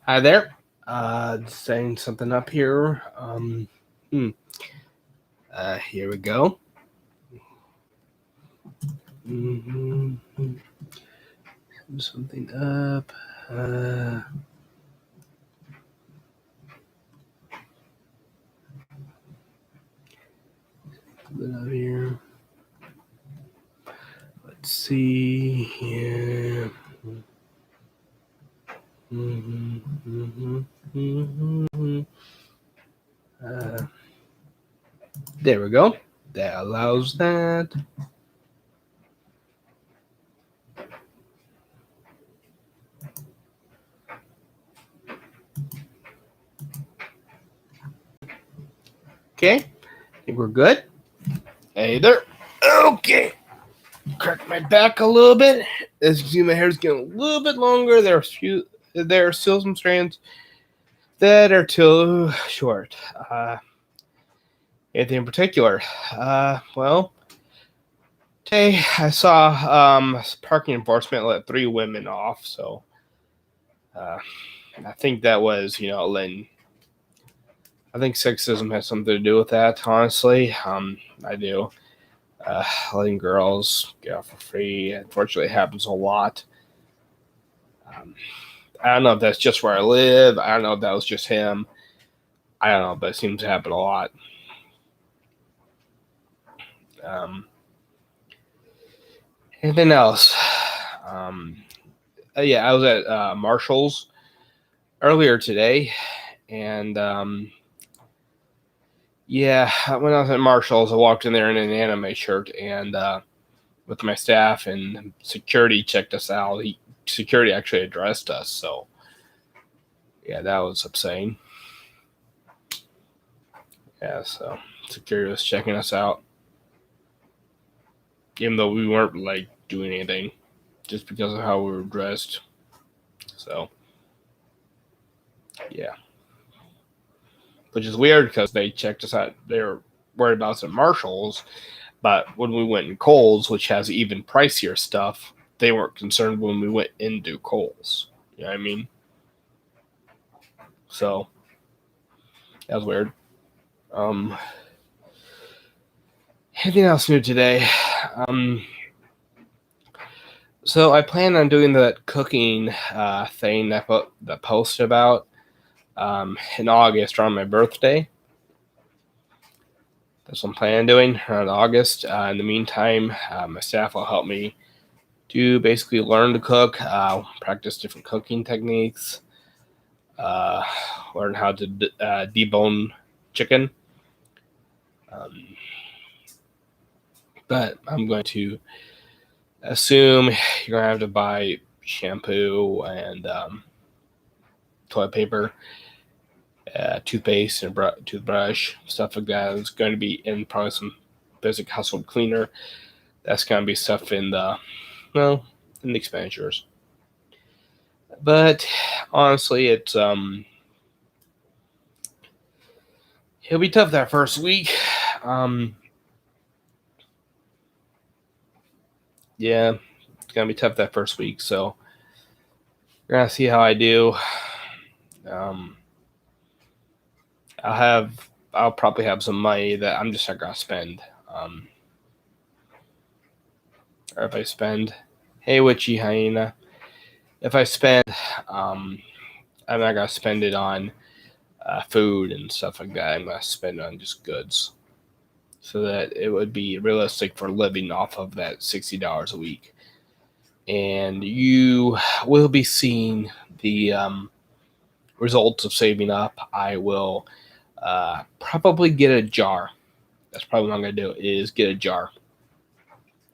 Hi there. Setting something up here. Here we go. Something up. Something up here. Let's see. Yeah. There we go. That allows that. Okay. I think we're good. Hey there. Okay. Crack my back a little bit. As you can see, my hair's getting a little bit longer. There are still some strands that are too short. Anything in particular? Well, today I saw parking enforcement let 3 women off. So I think that was, letting. I think sexism has something to do with that. Honestly, I do. Letting girls get off for free. Unfortunately, it happens a lot. I don't know if that's just where I live. I don't know if that was just him. I don't know, but it seems to happen a lot. Anything else? Yeah, I was at Marshall's earlier today, and yeah, when I was at Marshall's, I walked in there in an anime shirt and with my staff, and security checked us out. Security actually addressed us, so yeah, that was upsetting. Yeah, so security was checking us out, even though we weren't like doing anything, just because of how we were dressed. So yeah, which is weird because they checked us out. They were worried about us at Marshalls, but when we went in Kohl's, which has even pricier stuff, they weren't concerned when we went into Kohl's. You know what I mean? So that was weird. Anything else new today? So I plan on doing that cooking thing that I posted about in August around my birthday. That's what I'm planning on doing around August. In the meantime, my staff will help me to basically learn to cook, practice different cooking techniques, learn how to debone chicken. But I'm going to assume you're going to have to buy shampoo and toilet paper, toothpaste and toothbrush, stuff like that. It's going to be in probably some basic household cleaner. That's going to be stuff in the expenditures. But honestly, it'll be tough that first week. Yeah, it's gonna be tough that first week. So we're gonna see how I do. I'll probably have some money that I'm just not gonna spend. Or if I spend, hey witchy hyena, if I spend, I'm not gonna spend it on food and stuff like that. I'm gonna spend it on just goods, so that it would be realistic for living off of that $60 a week. And you will be seeing the results of saving up. I will probably get a jar. That's probably what I'm going to do, is get a jar.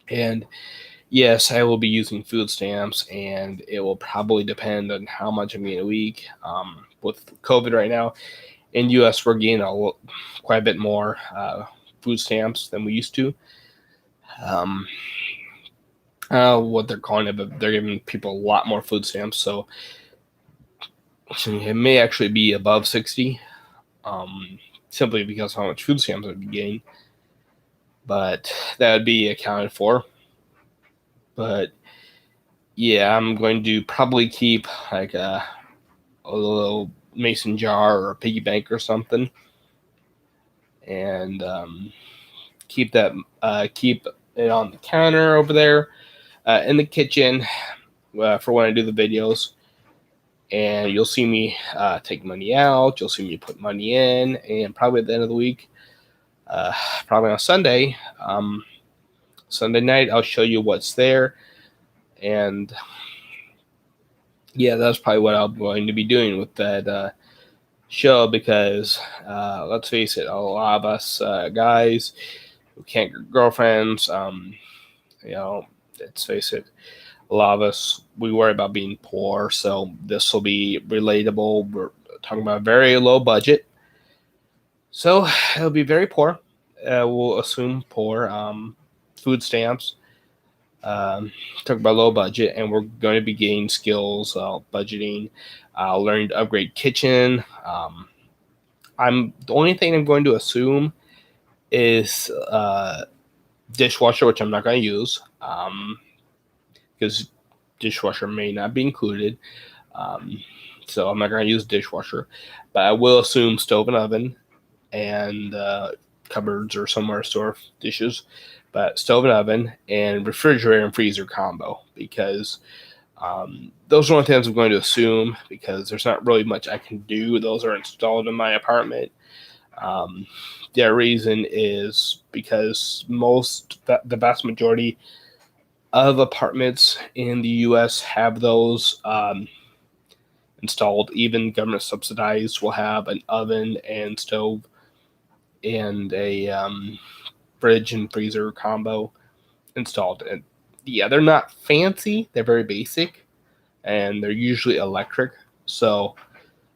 And yes, I will be using food stamps, and it will probably depend on how much I'm getting a week. With COVID right now, in U.S., we're getting quite a bit more food stamps than we used to. I don't know what they're calling it, but they're giving people a lot more food stamps, so it may actually be above 60, simply because of how much food stamps I'd be getting. But that would be accounted for. But yeah, I'm going to probably keep like a little mason jar or a piggy bank or something, and keep it on the counter over there in the kitchen for when I do the videos. And you'll see me take money out. You'll see me put money in, and probably at the end of the week, probably on Sunday, Sunday night, I'll show you what's there. And yeah, that's probably what I'm going to be doing with that show, because let's face it, a lot of us guys who can't get girlfriends, let's face it, a lot of us, we worry about being poor, so this will be relatable. We're talking about a very low budget, so it'll be very poor. We'll assume poor. Food stamps. Talk about low budget, and we're going to be gaining skills, budgeting, learning to upgrade kitchen. The only thing I'm going to assume is dishwasher, which I'm not going to use, because dishwasher may not be included. So I'm not going to use dishwasher, but I will assume stove and oven, and cupboards or somewhere to store dishes. But stove and oven and refrigerator and freezer combo, because those are the only things I'm going to assume, because there's not really much I can do. Those are installed in my apartment. The reason is because the vast majority of apartments in the U.S. have those installed. Even government subsidized will have an oven and stove and a fridge and freezer combo installed. And yeah, they're not fancy. They're very basic, and they're usually electric. So,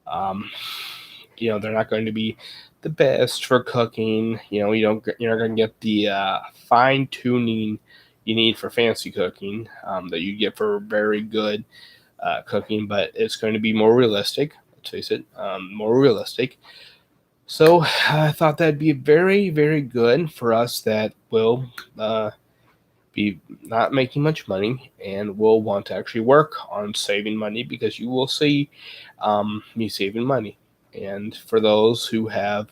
they're not going to be the best for cooking. You're not going to get the fine tuning you need for fancy cooking that you get for very good cooking, but it's going to be more realistic. Let's face it, more realistic. So I thought that'd be very, very good for us that will be not making much money and will want to actually work on saving money, because you will see me saving money. And for those who have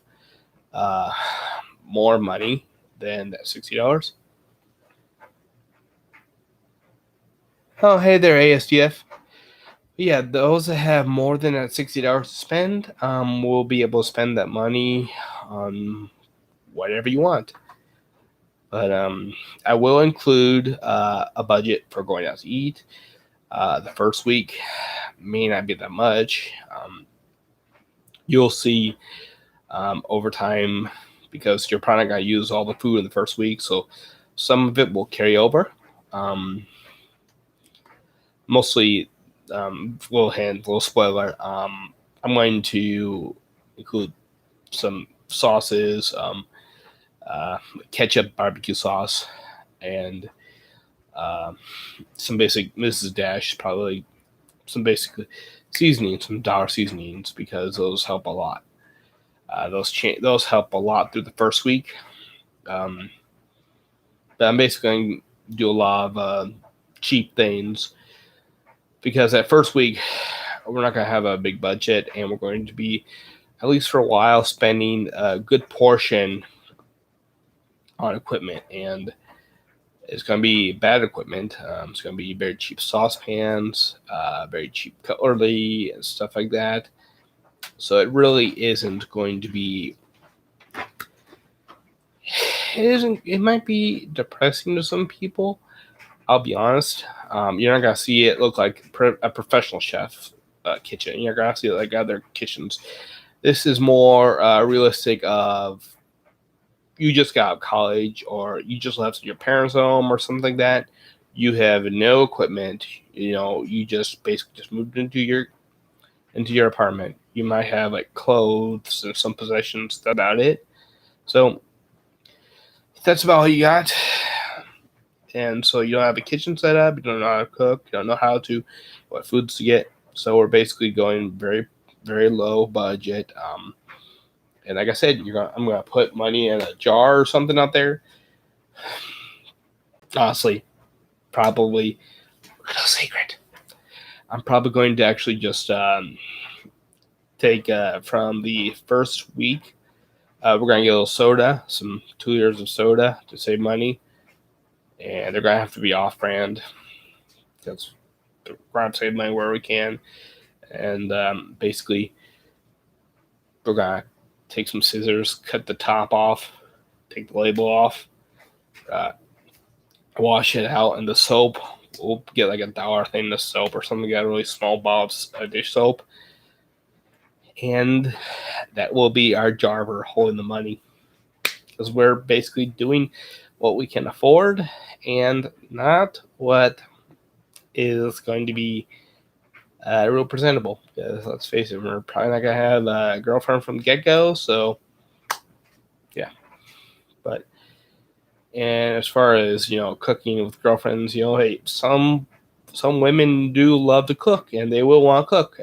more money than that $60. Oh, hey there, ASDF. Yeah, those that have more than that $60 to spend will be able to spend that money on whatever you want. But I will include a budget for going out to eat. The first week may not be that much. You'll see over time, because you're probably going to use all the food in the first week, so some of it will carry over. Mostly, little spoiler, I'm going to include some sauces, ketchup, barbecue sauce, and some basic Mrs. Dash, probably some basic seasonings, some dollar seasonings, because those help a lot. Those help a lot through the first week. But I'm basically going to do a lot of cheap things, because that first week we're not going to have a big budget, and we're going to be, at least for a while, spending a good portion on equipment. And it's going to be bad equipment. It's going to be very cheap saucepans, very cheap cutlery, and stuff like that. So it really isn't going to be. It might be depressing to some people. I'll be honest. You're not gonna see it look like a professional chef kitchen. You're gonna see it like other kitchens. This is more realistic. Of you just got out of college, or you just left your parents' home, or something like that. You have no equipment. You just basically just moved into your apartment. You might have like clothes and some possessions. That's about it. So that's about all you got. And so you don't have a kitchen set up, you don't know how to cook, you don't know what foods to get. So we're basically going very, very low budget. And like I said, I'm gonna put money in a jar or something out there. Honestly, probably a little secret. I'm probably going to actually just take from the first week. We're going to get a little soda, some 2 liters of soda to save money. And they're going to have to be off brand because we're going to save money where we can. And basically, we're going to take some scissors, cut the top off, take the label off, uh, wash it out in the soap. We'll get like $1 thing of soap or something, got a really small bottle of dish soap. And that will be our jar for holding the money. Because we're basically doing what we can afford and not what is going to be real presentable. Because let's face it, we're probably not going to have a girlfriend from the get-go. So, yeah. But, and as far as, cooking with girlfriends, hey, some women do love to cook and they will want to cook.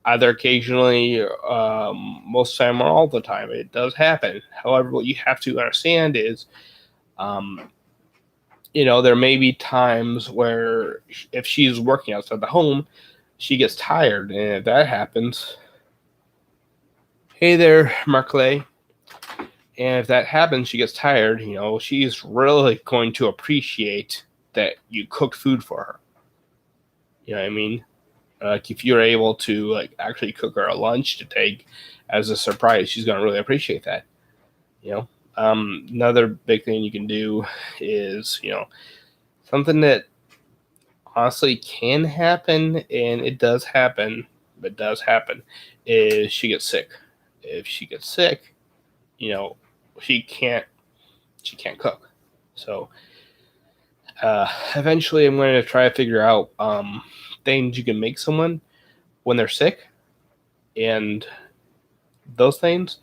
Either occasionally, most of the time, or all the time. It does happen. However, what you have to understand is, there may be times where if she's working outside the home, she gets tired. And if that happens, hey there, Markley. And if that happens, she gets tired, she's really going to appreciate that you cooked food for her. You know what I mean? Like if you're able to actually cook her a lunch to take as a surprise, she's gonna really appreciate that. Another big thing you can do is something that honestly can happen, and it does happen. Is she gets sick. If she gets sick, she can't cook. So eventually, I'm going to try to figure out things you can make someone when they're sick, and those things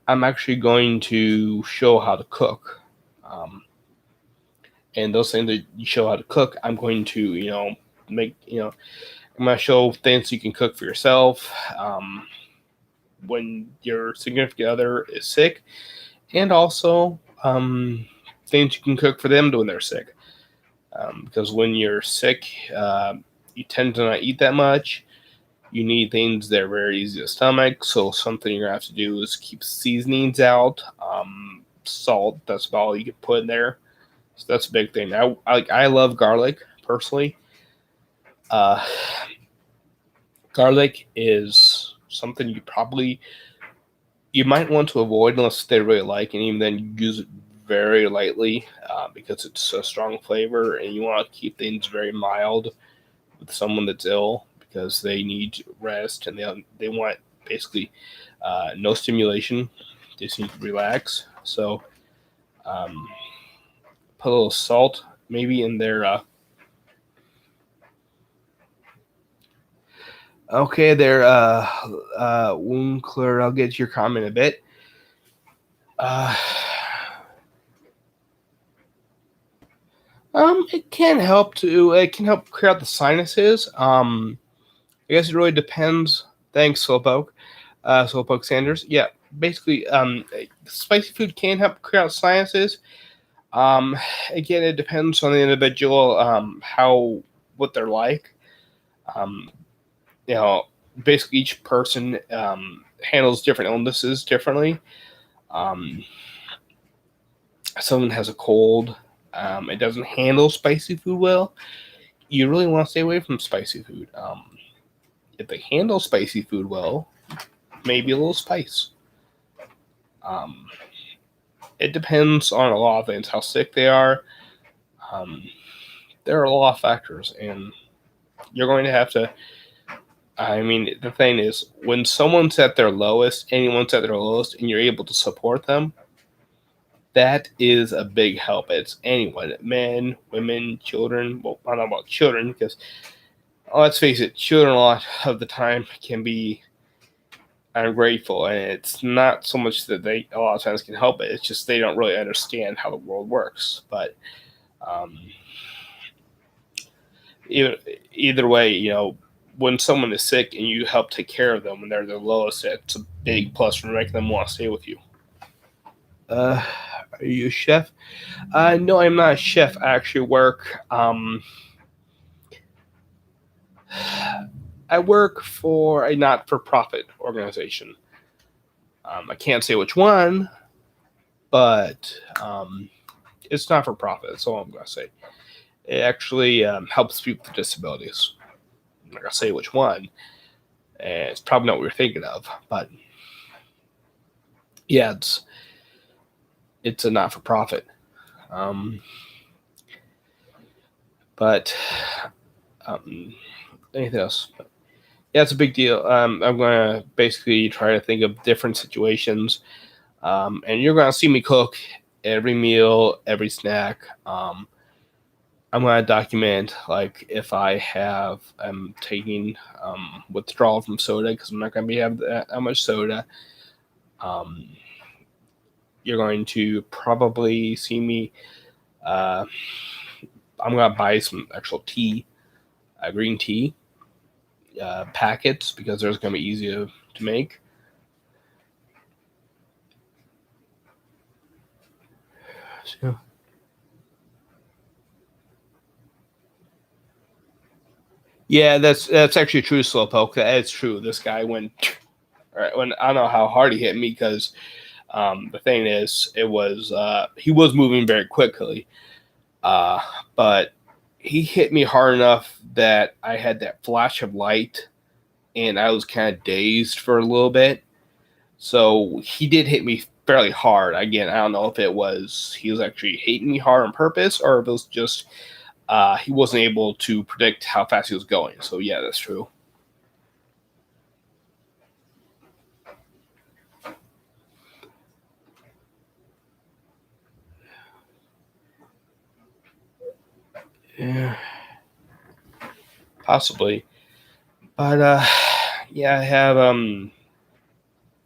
I'm actually going to show how to cook. And those things that you show how to cook, I'm going to make I'm going to show things you can cook for yourself when your significant other is sick, and also things you can cook for them when they're sick. Because when you're sick, you tend to not eat that much. You need things that are very easy to stomach. So something you're going to have to do is keep seasonings out. Salt, that's about all you can put in there. So that's a big thing. I love garlic, personally. Garlic is something you might want to avoid unless they really like, and even then you use it very lightly because it's a strong flavor, and you want to keep things very mild with someone that's ill because they need rest and they want basically no stimulation. They just need to relax. So put a little salt maybe in their okay there wound clear. I'll get to your comment in a bit. It can help clear out the sinuses. I guess it really depends. Thanks, Slowpoke Sanders. Yeah, basically, spicy food can help clear out sinuses. Again, it depends on the individual, what they're like. Basically each person handles different illnesses differently. Someone has a cold, it doesn't handle spicy food well. You really want to stay away from spicy food. If they handle spicy food well, maybe a little spice. It depends on a lot of things, how sick they are. There are a lot of factors, and you're going to have to. The thing is, when someone's at their lowest, anyone's at their lowest, and you're able to support them, that is a big help. It's anyone, men, women, children. Well, I don't know about children because, let's face it, children a lot of the time can be ungrateful, and it's not so much that they a lot of times can help it. It's just they don't really understand how the world works. But either way, when someone is sick and you help take care of them when they're the lowest, it's a big plus for making them want to stay with you. Are you a chef? No, I'm not a chef. I actually work I work for a not-for-profit organization. I can't say which one, but it's not for profit. That's all I'm going to say. It actually helps people with disabilities. I'm not going to say which one. And it's probably not what you're thinking of, but yeah, it's a not for profit. But anything else? Yeah, it's a big deal. I'm going to basically try to think of different situations, and you're going to see me cook every meal, every snack. I'm going to document, like, if I'm taking withdrawal from soda, because I'm not going to be having that much soda. You're going to probably see me. I'm going to buy some actual tea, green tea packets, because there's going to be easy to make. So. Yeah, that's actually true, Slowpoke. That's true. This guy went. When I don't know how hard he hit me, because the thing is, he was moving very quickly, but he hit me hard enough that I had that flash of light, and I was kind of dazed for a little bit. So he did hit me fairly hard. Again, I don't know if he was actually hitting me hard on purpose, or if it was just he wasn't able to predict how fast he was going. So yeah, that's true. Yeah, possibly. But yeah, I have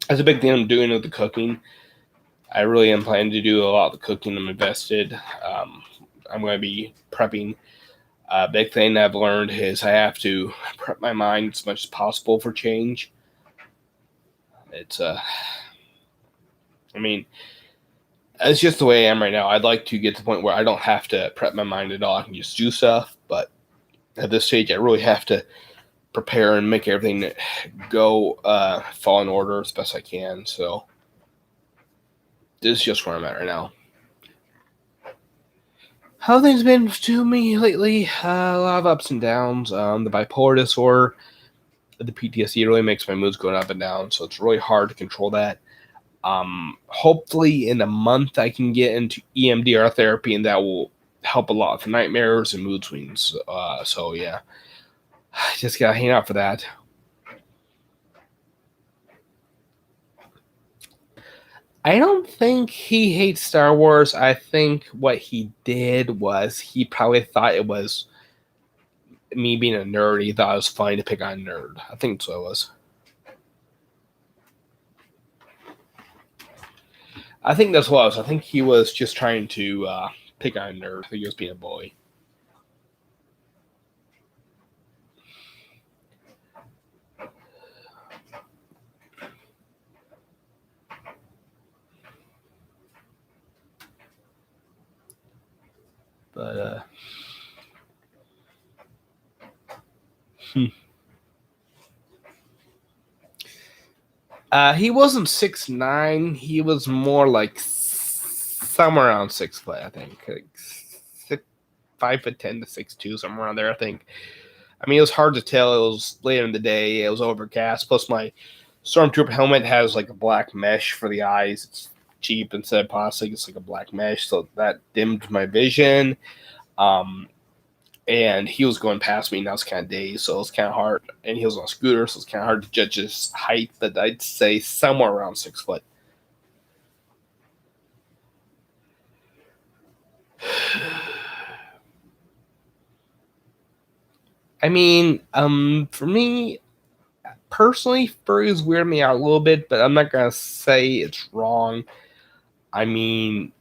that's a big thing I'm doing with the cooking. I really am planning to do a lot of the cooking. I'm invested. I'm going to be prepping. A big thing I've learned is I have to prep my mind as much as possible for change. It's I mean, it's just the way I am right now. I'd like to get to the point where I don't have to prep my mind at all. I can just do stuff. But at this stage, I really have to prepare and make everything go fall in order as best I can. So this is just where I'm at right now. How things been to me lately? A lot of ups and downs. The bipolar disorder, the PTSD really makes my moods go up and down, so it's really hard to control that. Hopefully, in a month, I can get into EMDR therapy, and that will help a lot for nightmares and mood swings. So yeah, I just gotta hang out for that. I don't think he hates Star Wars. I think what he did was he probably thought it was me being a nerd. He thought it was funny to pick on a nerd. I think so it was. I think that's what it was. I think he was just trying to pick on a nerd. I think he was being a bully. But hmm. He wasn't 6'9". He was more like somewhere around 6 foot. I think like 5'10" to 6'2", somewhere around there. I think. I mean, it was hard to tell. It was later in the day. It was overcast. Plus, my Stormtrooper helmet has like a black mesh for the eyes. It's cheap instead of plastic. It's like a black mesh, so that dimmed my vision. Um, and he was going past me, and I was kind of dazed, so it was kind of hard. And he was on a scooter, so it's kind of hard to judge his height. But I'd say somewhere around 6 foot. I mean, for me personally, furries weird me out a little bit, but I'm not gonna say it's wrong. I mean,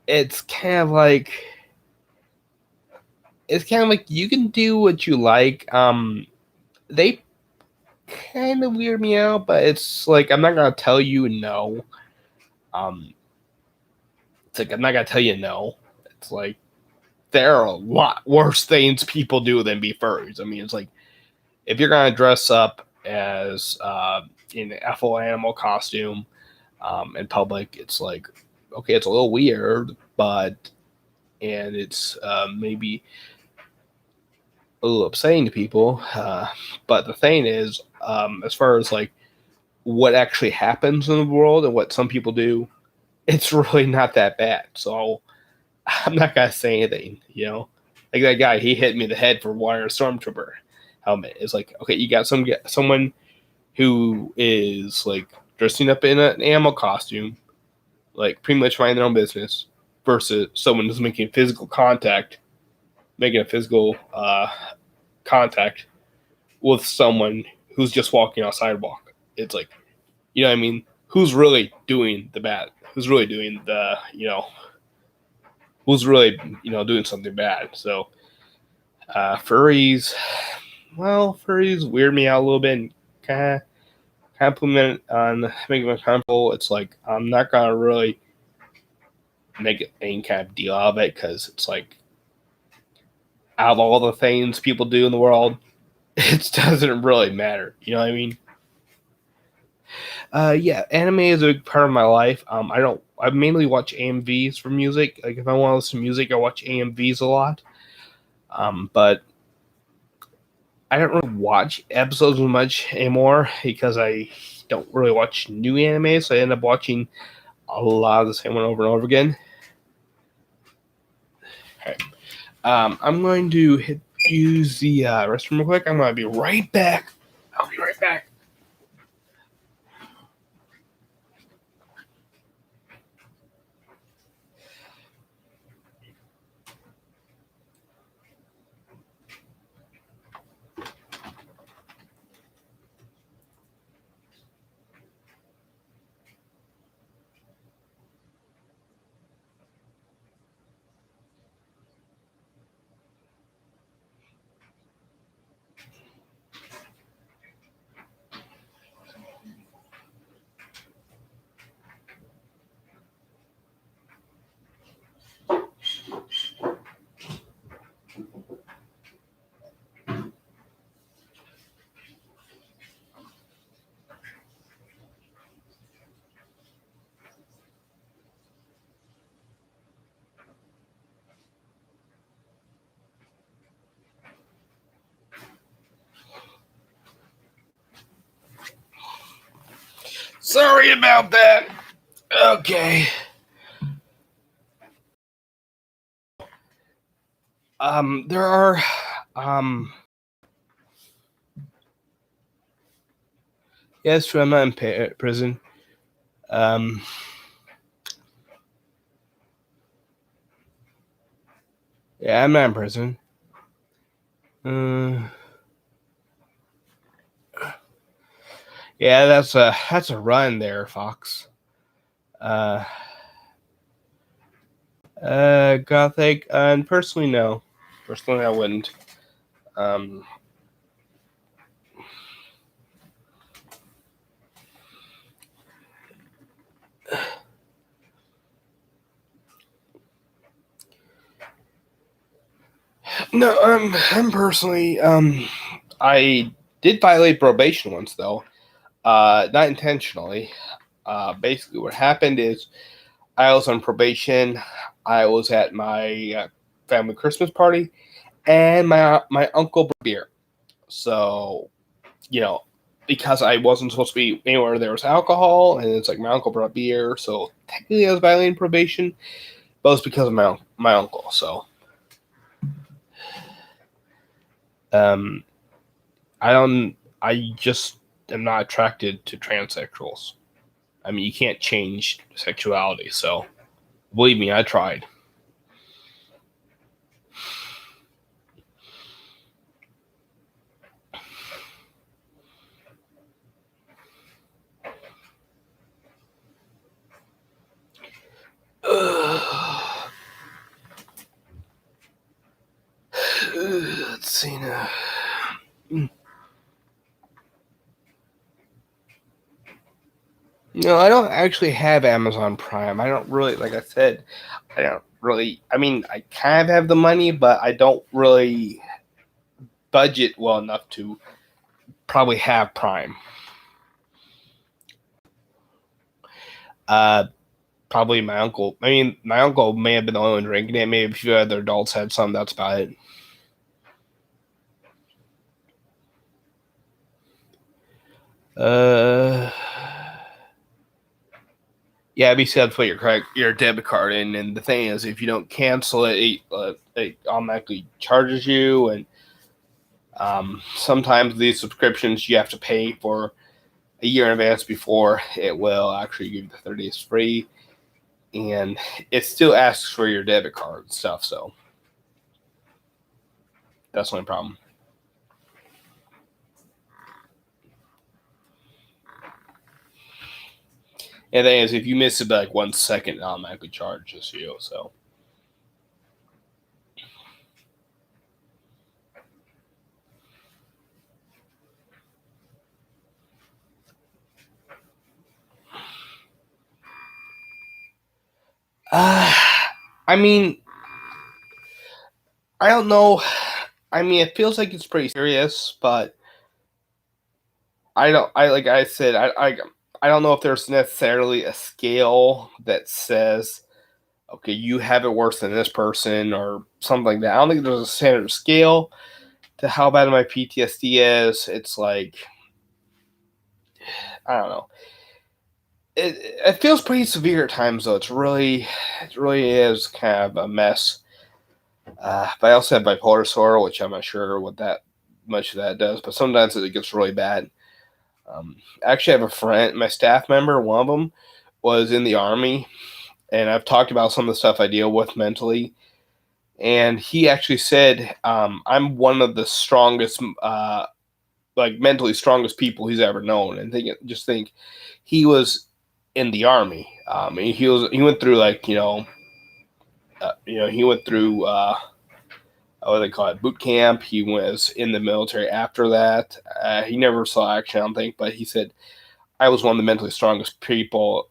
it's kind of like you can do what you like. They kind of weird me out, but it's like I'm not gonna tell you no. Um, it's like I'm not gonna tell you no. It's like there are a lot worse things people do than be furries. I mean, it's like if you're gonna dress up as in a full animal costume in public, it's like okay, it's a little weird, but and it's maybe a little upsetting to people. But the thing is, as far as like what actually happens in the world and what some people do, it's really not that bad. So I'm not gonna say anything, you know. Like that guy, he hit me in the head for wearing a stormtrooper helmet. It's like, okay, you got someone who is like dressing up in an animal costume, like pretty much minding their own business, versus someone who's making physical contact, making a physical contact with someone who's just walking on a sidewalk. It's like, you know what I mean? Who's really doing the bad? Who's really doing the, who's really, doing something bad? So, furries, well, furries weird me out a little bit and kind of put me on making me uncomfortable. It's like, I'm not going to really make any kind of deal out of it because it's like, out of all the things people do in the world, it doesn't really matter. You know what I mean? Yeah, anime is a big part of my life. I mainly watch AMVs for music. Like if I want to listen to music, I watch AMVs a lot. But I don't really watch episodes much anymore because I don't really watch new anime, so I end up watching a lot of the same one over and over again. Okay. I'm going to use the restroom real quick. I'm going to be right back. I'll be right back. Sorry about that. Okay. There are, yeah, it's true. I'm not in prison. Yeah, I'm not in prison. Yeah, that's a run there, Fox. Gothic, and personally, no. Personally, I wouldn't. No, I'm personally, I did violate probation once though, not intentionally. Basically, what happened is I was on probation. I was at my family Christmas party, and my uncle brought beer. So, because I wasn't supposed to be anywhere there was alcohol, and it's like my uncle brought beer, so technically I was violating probation, but it's because of my uncle. So, I just am not attracted to transsexuals. I mean, you can't change sexuality, so believe me, I tried. Let's see now. No, I don't actually have Amazon Prime. I don't really, like I said, I don't really. I mean, I kind of have the money, but I don't really budget well enough to probably have Prime. Probably my uncle. I mean, my uncle may have been the only one drinking it. Maybe a few other adults had some. That's about it. Yeah, basically, you have to put your debit card in, and the thing is, if you don't cancel it, it automatically charges you, and sometimes these subscriptions you have to pay for a year in advance before it will actually give you the 30 days free, and it still asks for your debit card and stuff, so that's the only problem. And the thing is, if you miss it by like 1 second, it automatically charges you, so. I mean, I don't know. I mean, it feels like it's pretty serious, but I don't. I like I said, I don't know if there's necessarily a scale that says, okay, you have it worse than this person or something like that. I don't think there's a standard scale to how bad my PTSD is. It's like, I don't know. It feels pretty severe at times though. It really is kind of a mess. But I also have bipolar disorder, which I'm not sure what that much of that does. But sometimes it gets really bad. Actually, I have a friend, my staff member. One of them was in the Army, and I've talked about some of the stuff I deal with mentally. And he actually said, I'm one of the strongest, like mentally strongest people he's ever known. And just think, he was in the Army. He went through like he went through what do they call it, boot camp. He was in the military after that. He never saw action, I don't think, but he said, I was one of the mentally strongest people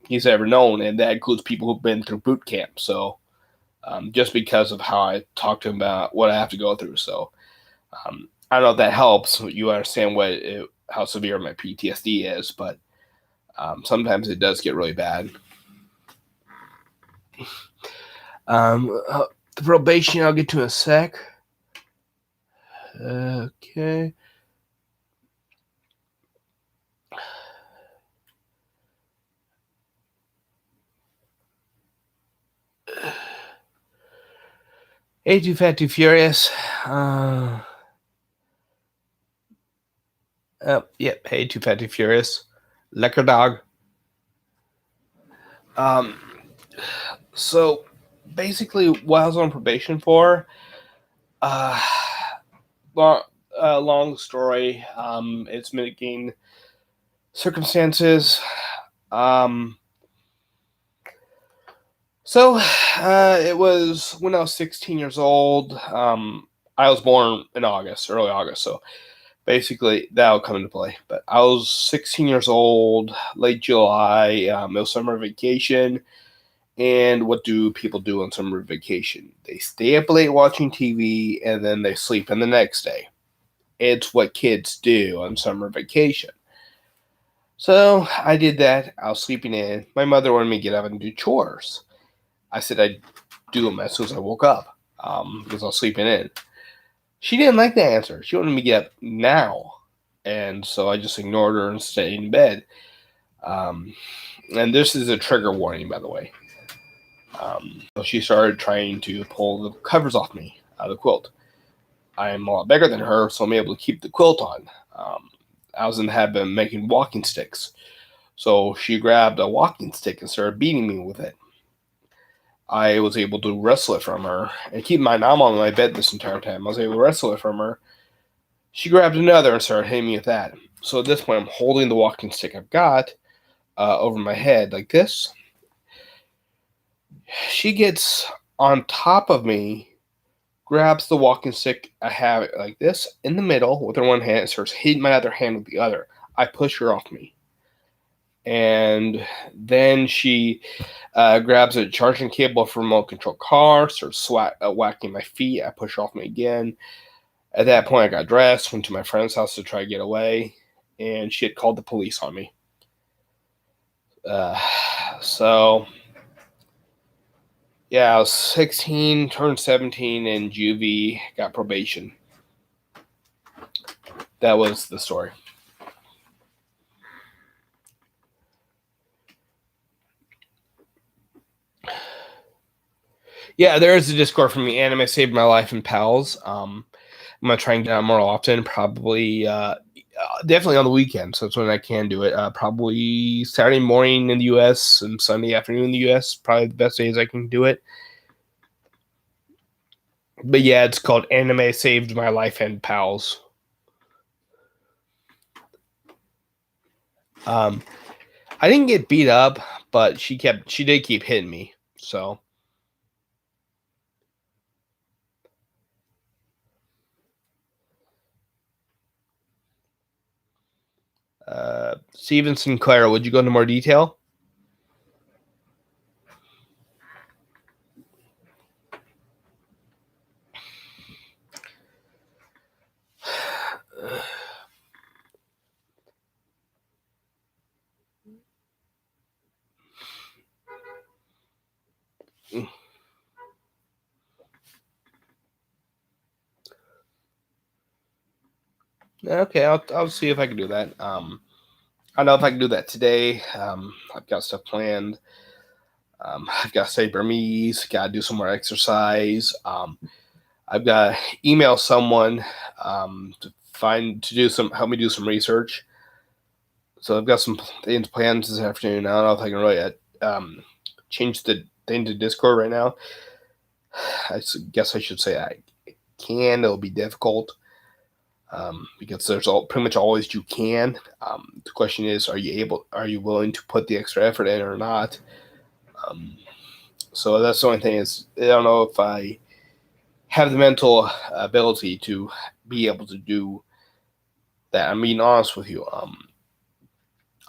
he's ever known, and that includes people who've been through boot camp. So just because of how I talked to him about what I have to go through. So I don't know if that helps you understand how severe my PTSD is, but sometimes it does get really bad. The probation I'll get to in a sec. Okay. Hey, Too Fat, Too Furious. Yep. Hey, Too Fat, Too Furious. Lekker dog. So basically, what I was on probation for, long story. It's mitigating circumstances. So it was when I was 16 years old. I was born in early August. So basically, that'll come into play. But I was 16 years old, late July. It was summer vacation. And what do people do on summer vacation? They stay up late watching TV, and then they sleep in the next day. It's what kids do on summer vacation. So I did that. I was sleeping in. My mother wanted me to get up and do chores. I said I'd do them as soon as I woke up because I was sleeping in. She didn't like the answer. She wanted me to get up now. And so I just ignored her and stayed in bed. And this is a trigger warning, by the way. So she started trying to pull the covers off me, out of the quilt. I'm a lot bigger than her, so I'm able to keep the quilt on. I was in the habit of making walking sticks. So she grabbed a walking stick and started beating me with it. I was able to wrestle it from her. And keep in mind, I'm on my bed this entire time. I was able to wrestle it from her. She grabbed another and started hitting me with that. So at this point, I'm holding the walking stick I've got over my head like this. She gets on top of me, grabs the walking stick I have it like this in the middle with her one hand and starts hitting my other hand with the other. I push her off me. And then she grabs a charging cable from a remote control car, starts whacking my feet. I push off me again. At that point, I got dressed, went to my friend's house to try to get away, and she had called the police on me. So, yeah, I was 16, turned 17 in juvie, got probation. That was the story. Yeah, there is a Discord for me. Anime Saved My Life and Pals. I'm gonna try and get out more often. Probably, definitely on the weekend. So that's when I can do it. Probably Saturday morning in the U.S. and Sunday afternoon in the U.S. Probably the best days I can do it. But yeah, it's called Anime Saved My Life and Pals. I didn't get beat up, but she did keep hitting me. So. Steven Sinclair, would you go into more detail? Okay, I'll see if I can do that. I don't know if I can do that today. I've got stuff planned. I've got to study Burmese. Got to do some more exercise. I've got to email someone help me do some research. So I've got some things planned this afternoon. I don't know if I can really change the thing to Discord right now. I guess I should say I can. It'll be difficult. Because there's pretty much always you can. The question is, are you willing to put the extra effort in or not? So that's the only thing is, I don't know if I have the mental ability to be able to do that. I'm being honest with you.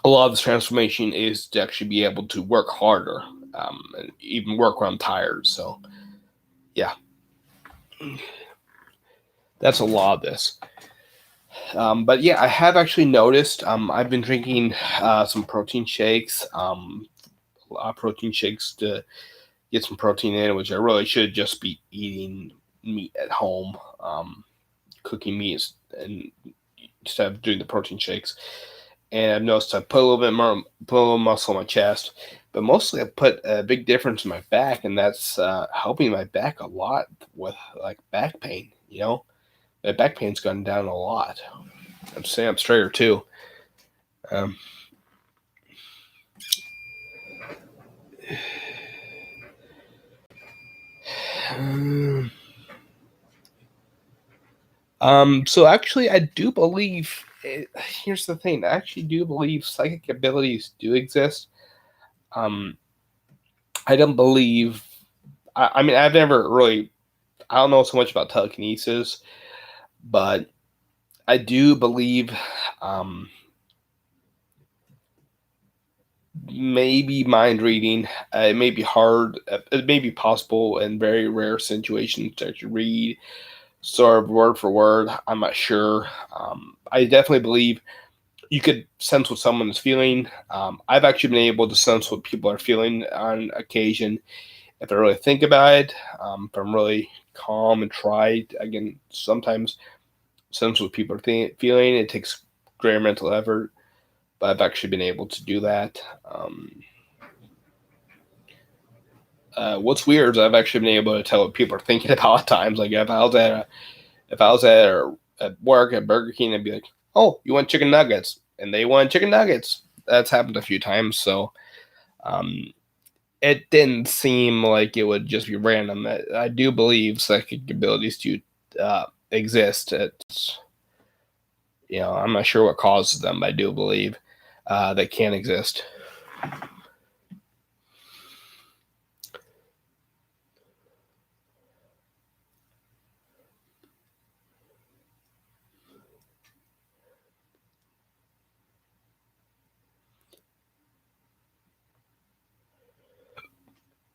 A lot of this transformation is to actually be able to work harder, and even work when I'm tired. So, yeah, that's a lot of this. But yeah, I have actually noticed. I've been drinking some protein shakes. Protein shakes to get some protein in, which I really should just be eating meat at home, cooking meat and instead of doing the protein shakes. And I've noticed I put a little muscle on my chest, but mostly I put a big difference in my back, and that's helping my back a lot with like back pain. My back pain's gone down a lot. I'm saying I'm straighter too. Um, so actually, I do believe. Here's the thing: I actually do believe psychic abilities do exist. Um, I don't believe. I mean, I've never really. I don't know so much about telekinesis, but I do believe. Maybe mind reading. It may be hard. It may be possible in very rare situations to actually read sort of word for word. I'm not sure. I definitely believe you could sense what someone is feeling. I've actually been able to sense what people are feeling on occasion if I really think about it. If I'm really calm and try, I can sometimes sense what people are feeling. It takes greater mental effort, but I've actually been able to do that. What's weird is I've actually been able to tell what people are thinking about at times. Like if I was at work at Burger King, I'd be like, "Oh, you want chicken nuggets?" And they want chicken nuggets. That's happened a few times. So um, it didn't seem like it would just be random. I do believe psychic abilities do exist. I'm not sure what causes them, but I do believe they can exist.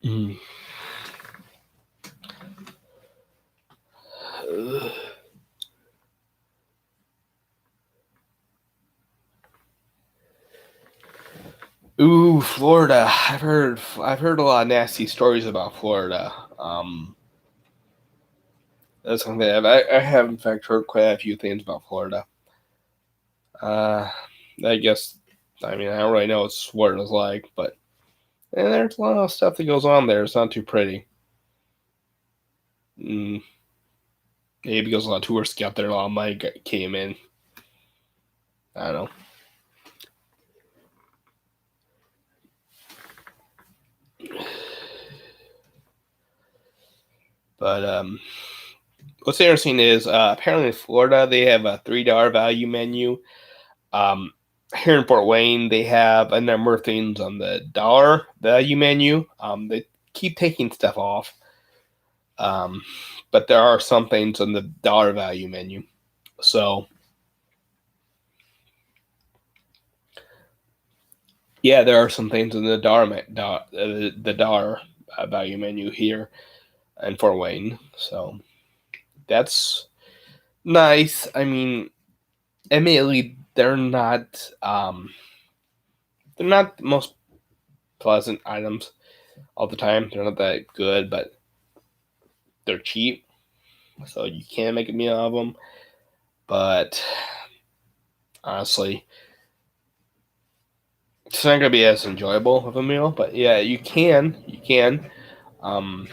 Mm. Ooh, Florida. I've heard a lot of nasty stories about Florida. That's something I have in fact heard quite a few things about Florida. Uh, I guess I mean I don't really know what Florida's like, but there's a lot of stuff that goes on there. It's not too pretty. Mm, maybe because a lot of tourists got there, a lot of money came in. I don't know. But what's interesting is apparently in Florida they have a $3 value menu. Um, Here in Fort Wayne they have a number of things on the dollar value menu. They keep taking stuff off, um, but there are some things on the dollar value menu. So yeah, there are some things in the dollar value menu here in Fort Wayne. So that's nice. I mean, admittedly, they're not the most pleasant items all the time. They're not that good, but they're cheap, so you can make a meal out of them. But honestly, it's not gonna be as enjoyable of a meal. But yeah, you can. You can. Um,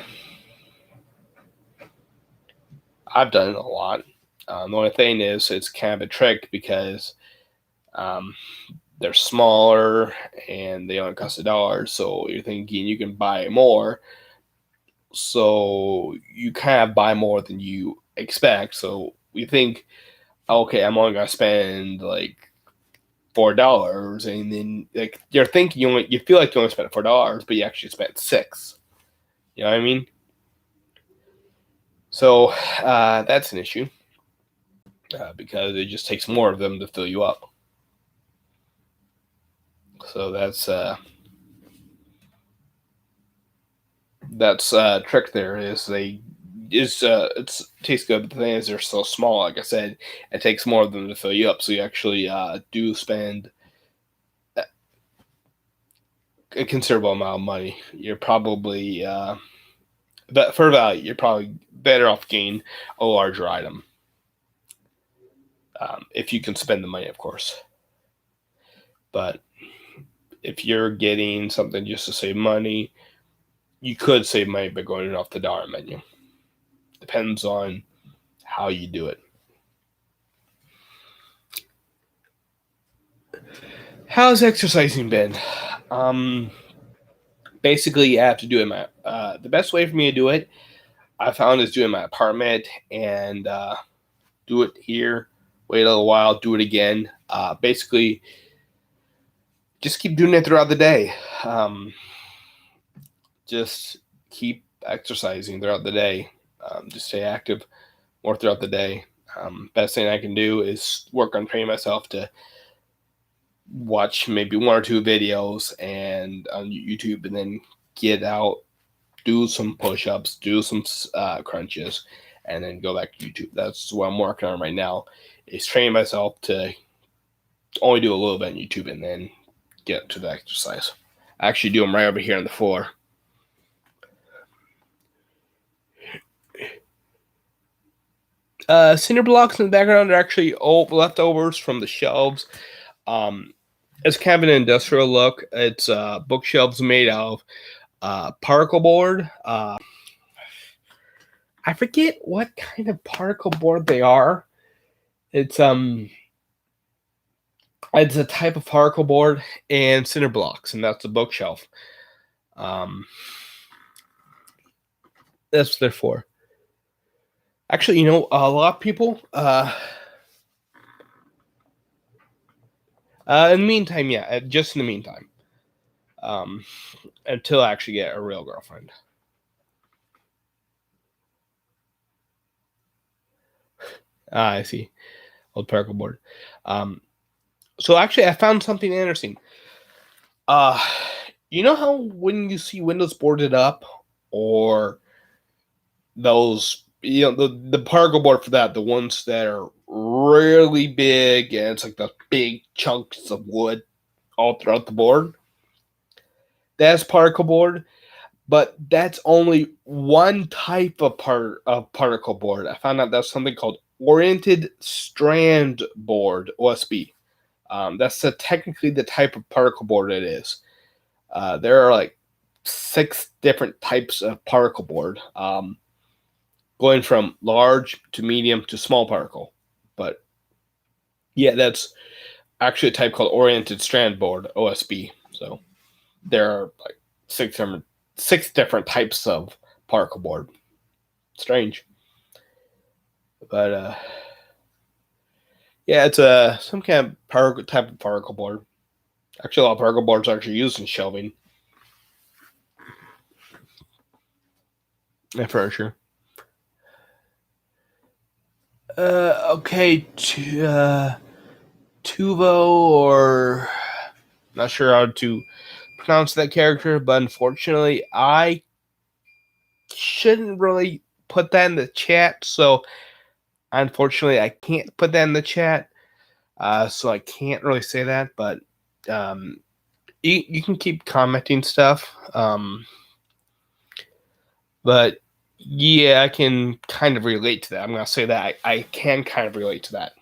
I've done it a lot. The only thing is, it's kind of a trick because um, they're smaller and they only cost $1. So you're thinking you can buy more. So you kind of buy more than you expect. So you think, okay, I'm only gonna spend like $4, and then like you're thinking you feel like you only spent $4, but you actually spent six. You know what I mean? So that's an issue because it just takes more of them to fill you up. So that's trick there is they is it's tastes good, but the thing is they're so small. Like I said, it takes more of them to fill you up. So you actually do spend a considerable amount of money. You're probably but for value, you're probably better off getting a larger item if you can spend the money, of course. But if you're getting something just to save money, you could save money by going off the dollar menu. Depends on how you do it. How's exercising been? Um, Basically, I have to do it in my. The best way for me to do it, I found, is do it in my apartment and do it here. Wait a little while, do it again. Basically, just keep doing it throughout the day. Just keep exercising throughout the day. Just stay active more throughout the day. Best thing I can do is work on training myself to watch maybe one or two videos and on YouTube, and then get out, do some push-ups, do some crunches, and then go back to YouTube. That's what I'm working on right now. Is training myself to only do a little bit on YouTube and then get to the exercise. I actually do them right over here on the floor. Cinder blocks in the background are actually old leftovers from the shelves. Um, it's kind of an industrial look. It's bookshelves made out of particle board. I forget what kind of particle board they are. It's it's a type of particle board and cinder blocks, and that's the bookshelf. Um, that's what they're for. Actually, a lot of people. In the meantime, yeah, just in the meantime, um, until I actually get a real girlfriend. I see. Old particle board. Um, so actually, I found something interesting. Uh, You know how when you see windows boarded up, or those, the particle board for that, the ones that are really big and it's like the big chunks of wood all throughout the board, that's particle board. But that's only one type of particle board. I found out that's something called oriented strand board, OSB. That's technically the type of particle board it is. There are like 6 different types of particle board, going from large to medium to small particle. But yeah, that's actually a type called oriented strand board, OSB. So there are like 6 different types of particle board. Strange, but yeah, it's some kind of type of particle board. Actually, a lot of particle boards are actually used in shelving. Yeah, for sure. Okay, Tuvo, or not sure how to pronounce that character, but unfortunately, I shouldn't really put that in the chat. So, unfortunately, I can't put that in the chat. So I can't really say that, but you can keep commenting stuff. But yeah, I can kind of relate to that. I'm gonna say that I can kind of relate to that.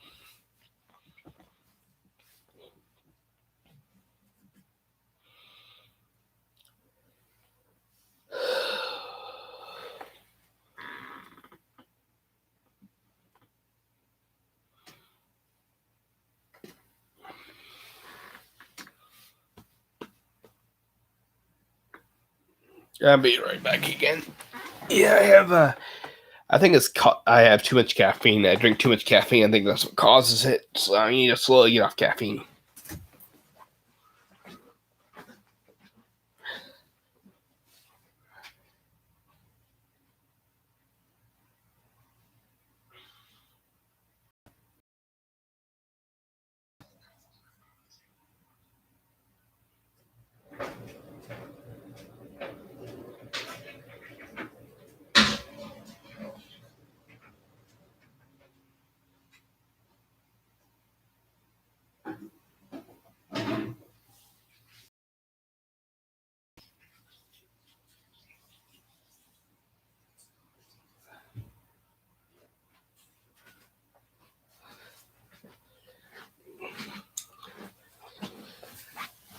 I'll be right back again. Yeah, I think I have too much caffeine. I drink too much caffeine. I think that's what causes it. So I need to slowly get off caffeine.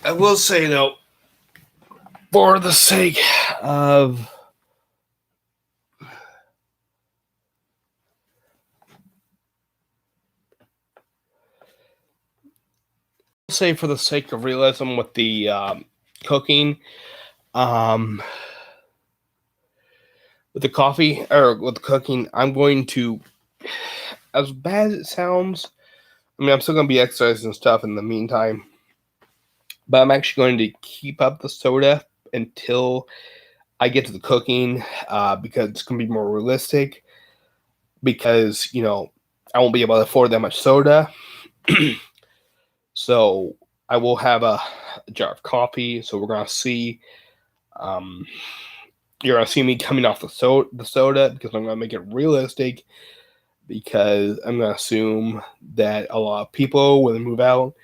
I will say though, for the sake of realism with the cooking, with the coffee or with the cooking, I'm going to, as bad as it sounds, I mean, I'm still going to be exercising and stuff in the meantime, but I'm actually going to keep up the soda until I get to the cooking, because it's going to be more realistic, because, I won't be able to afford that much soda. So I will have a jar of coffee. So we're going to see, you're going to see me coming off the soda, because I'm going to make it realistic, because I'm going to assume that a lot of people, when they move out,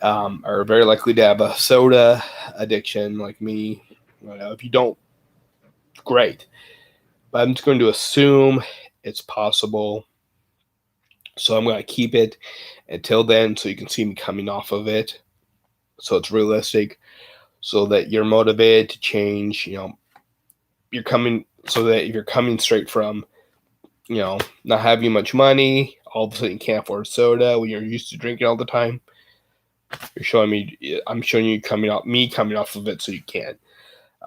are very likely to have a soda addiction like me. If you don't, great. But I'm just going to assume it's possible. So I'm going to keep it until then, so you can see me coming off of it. So it's realistic, so that you're motivated to change. You're coming, so that if you're coming straight from, not having much money, all of a sudden you can't afford soda when you're used to drinking all the time. I'm showing you coming off of it, so you can.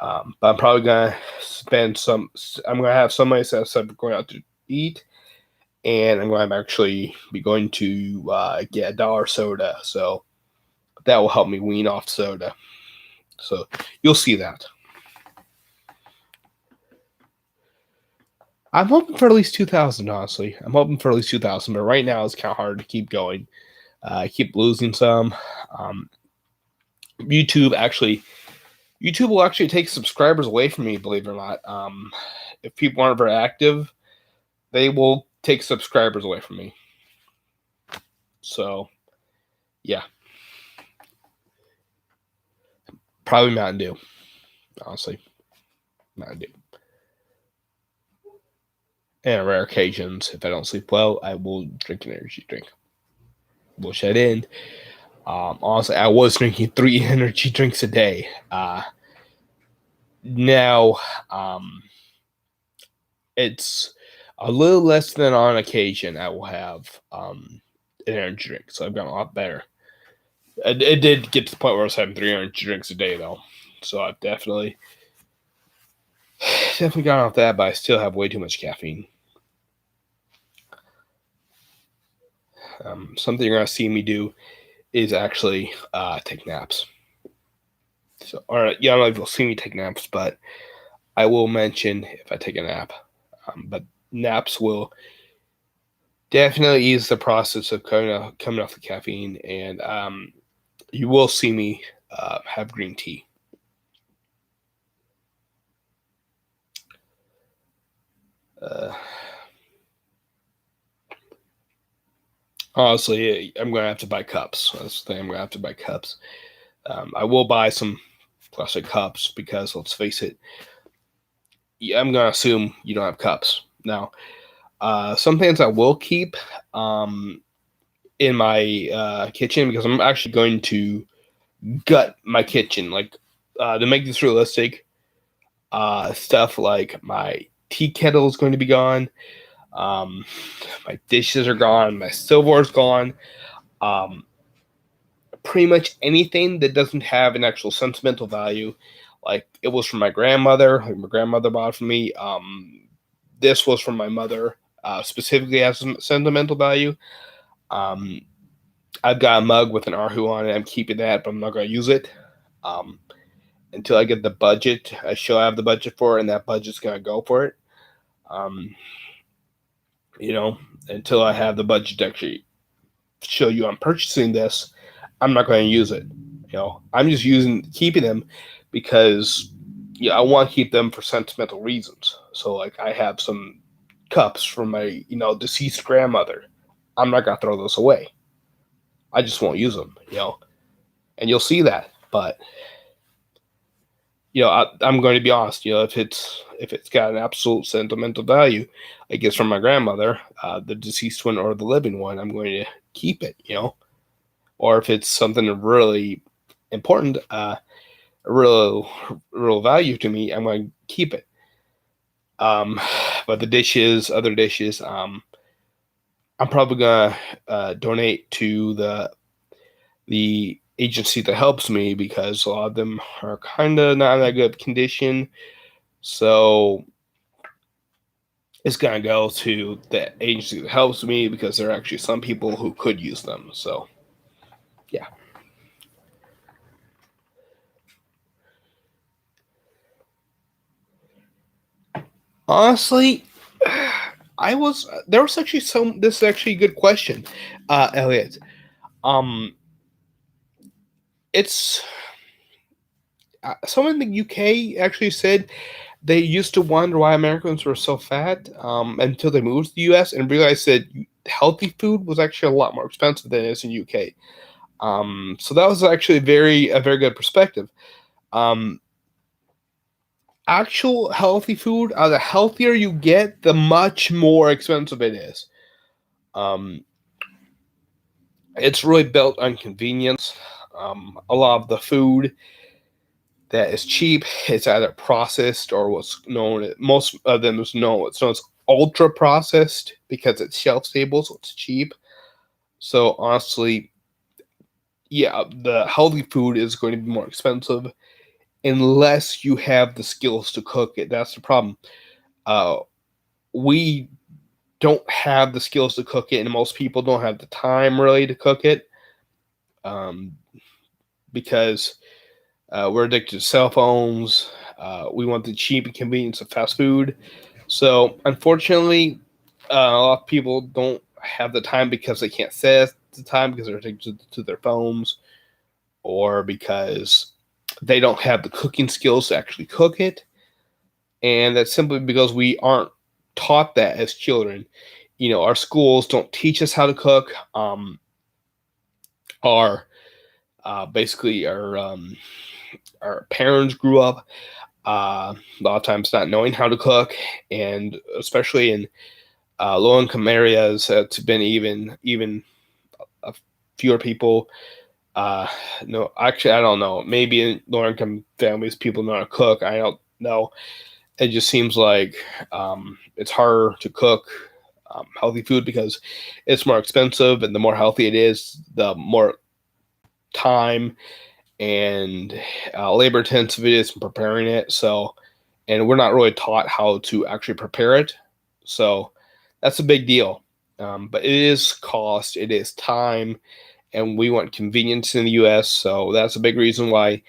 But I'm probably gonna spend I'm gonna have some money set aside for going out to eat, and I'm going to actually be going to get $1 soda. So that will help me wean off soda. So you'll see that. I'm hoping for at least 2,000. Honestly, I'm hoping for at least 2,000. But right now it's kind of hard to keep going. I keep losing some. YouTube actually YouTube will actually take subscribers away from me, believe it or not. If people aren't very active, they will take subscribers away from me. So, yeah. Probably Mountain Dew, honestly. Mountain Dew. And on rare occasions, if I don't sleep well, I will drink an energy drink. We'll shut in. Honestly, I was drinking 3 energy drinks a day. Now, it's a little less than on occasion I will have an energy drink. So I've gotten a lot better. It did get to the point where I was having 3 energy drinks a day, though. So I've definitely gone off that, but I still have way too much caffeine. Something you're going to see me do is actually take naps. So, all right, yeah, I don't know if you'll see me take naps, but I will mention if I take a nap. But naps will definitely ease the process of coming off the caffeine, and you will see me have green tea. Honestly, I'm going to have to buy cups. That's the thing. I'm going to have to buy cups. I will buy some plastic cups because, let's face it, I'm going to assume you don't have cups. Now, some things I will keep in my kitchen, because I'm actually going to gut my kitchen. Like, to make this realistic, stuff like my tea kettle is going to be gone. My dishes are gone. My silverware is gone. Pretty much anything that doesn't have an actual sentimental value, like it was from my grandmother. Like my grandmother bought it for me. This was from my mother. Specifically has some sentimental value. I've got a mug with an Arhu on it. I'm keeping that, but I'm not going to use it until I get the budget. I still have the budget for it, and that budget's going to go for it. Until I have the budget to actually show you I'm purchasing this, I'm not going to use it. I'm just keeping them because I want to keep them for sentimental reasons. So, like, I have some cups from my deceased grandmother. I'm not gonna throw those away. I just won't use them. And you'll see that. But I'm going to be honest. If it's got an absolute sentimental value, like it's from my grandmother, the deceased one or the living one, I'm going to keep it. Or if it's something really important, real value to me, I'm going to keep it. But the other dishes, I'm probably gonna donate to the agency that helps me, because a lot of them are kind of not in that good condition. So it's gonna go to the agency that helps me, because there are actually some people who could use them. So yeah. Honestly, this is actually a good question, Elliot. It's someone in the UK actually said they used to wonder why Americans were so fat until they moved to the US and realized that healthy food was actually a lot more expensive than it is in UK. So that was actually a very good perspective. Actual healthy food, the healthier you get, the much more expensive it is. It's really built on convenience. A lot of the food that is cheap, it's either processed or most of them is known. It's known as ultra processed because it's shelf stable, so it's cheap. So honestly, yeah, the healthy food is going to be more expensive unless you have the skills to cook it. That's the problem. We don't have the skills to cook it, and most people don't have the time really to cook it, because we're addicted to cell phones. We want the cheap and convenience of fast food. So unfortunately, a lot of people don't have the time because they can't set the time because they're addicted to their phones, or because they don't have the cooking skills to actually cook it. And that's simply because we aren't taught that as children. Our schools don't teach us how to cook. Our basically our parents grew up a lot of times not knowing how to cook, and especially in low income areas, it's been even fewer people. No, actually, I don't know. Maybe in lower income families, people know how to cook. I don't know. It just seems like it's harder to cook healthy food because it's more expensive, and the more healthy it is, the more time and labor intensive it is in preparing it. So, and we're not really taught how to actually prepare it. So, that's a big deal. But it is cost, it is time, and we want convenience in the U.S. So that's a big reason why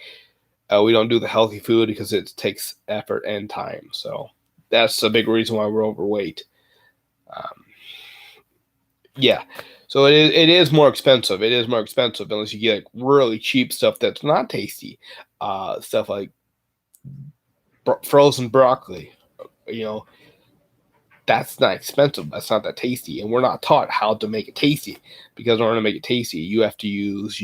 we don't do the healthy food, because it takes effort and time. So that's a big reason why we're overweight. Um, yeah. So it is more expensive. It is more expensive unless you get like really cheap stuff that's not tasty. Stuff like frozen broccoli. You know, that's not expensive. That's not that tasty, and we're not taught how to make it tasty. Because in order to make it tasty, you have to use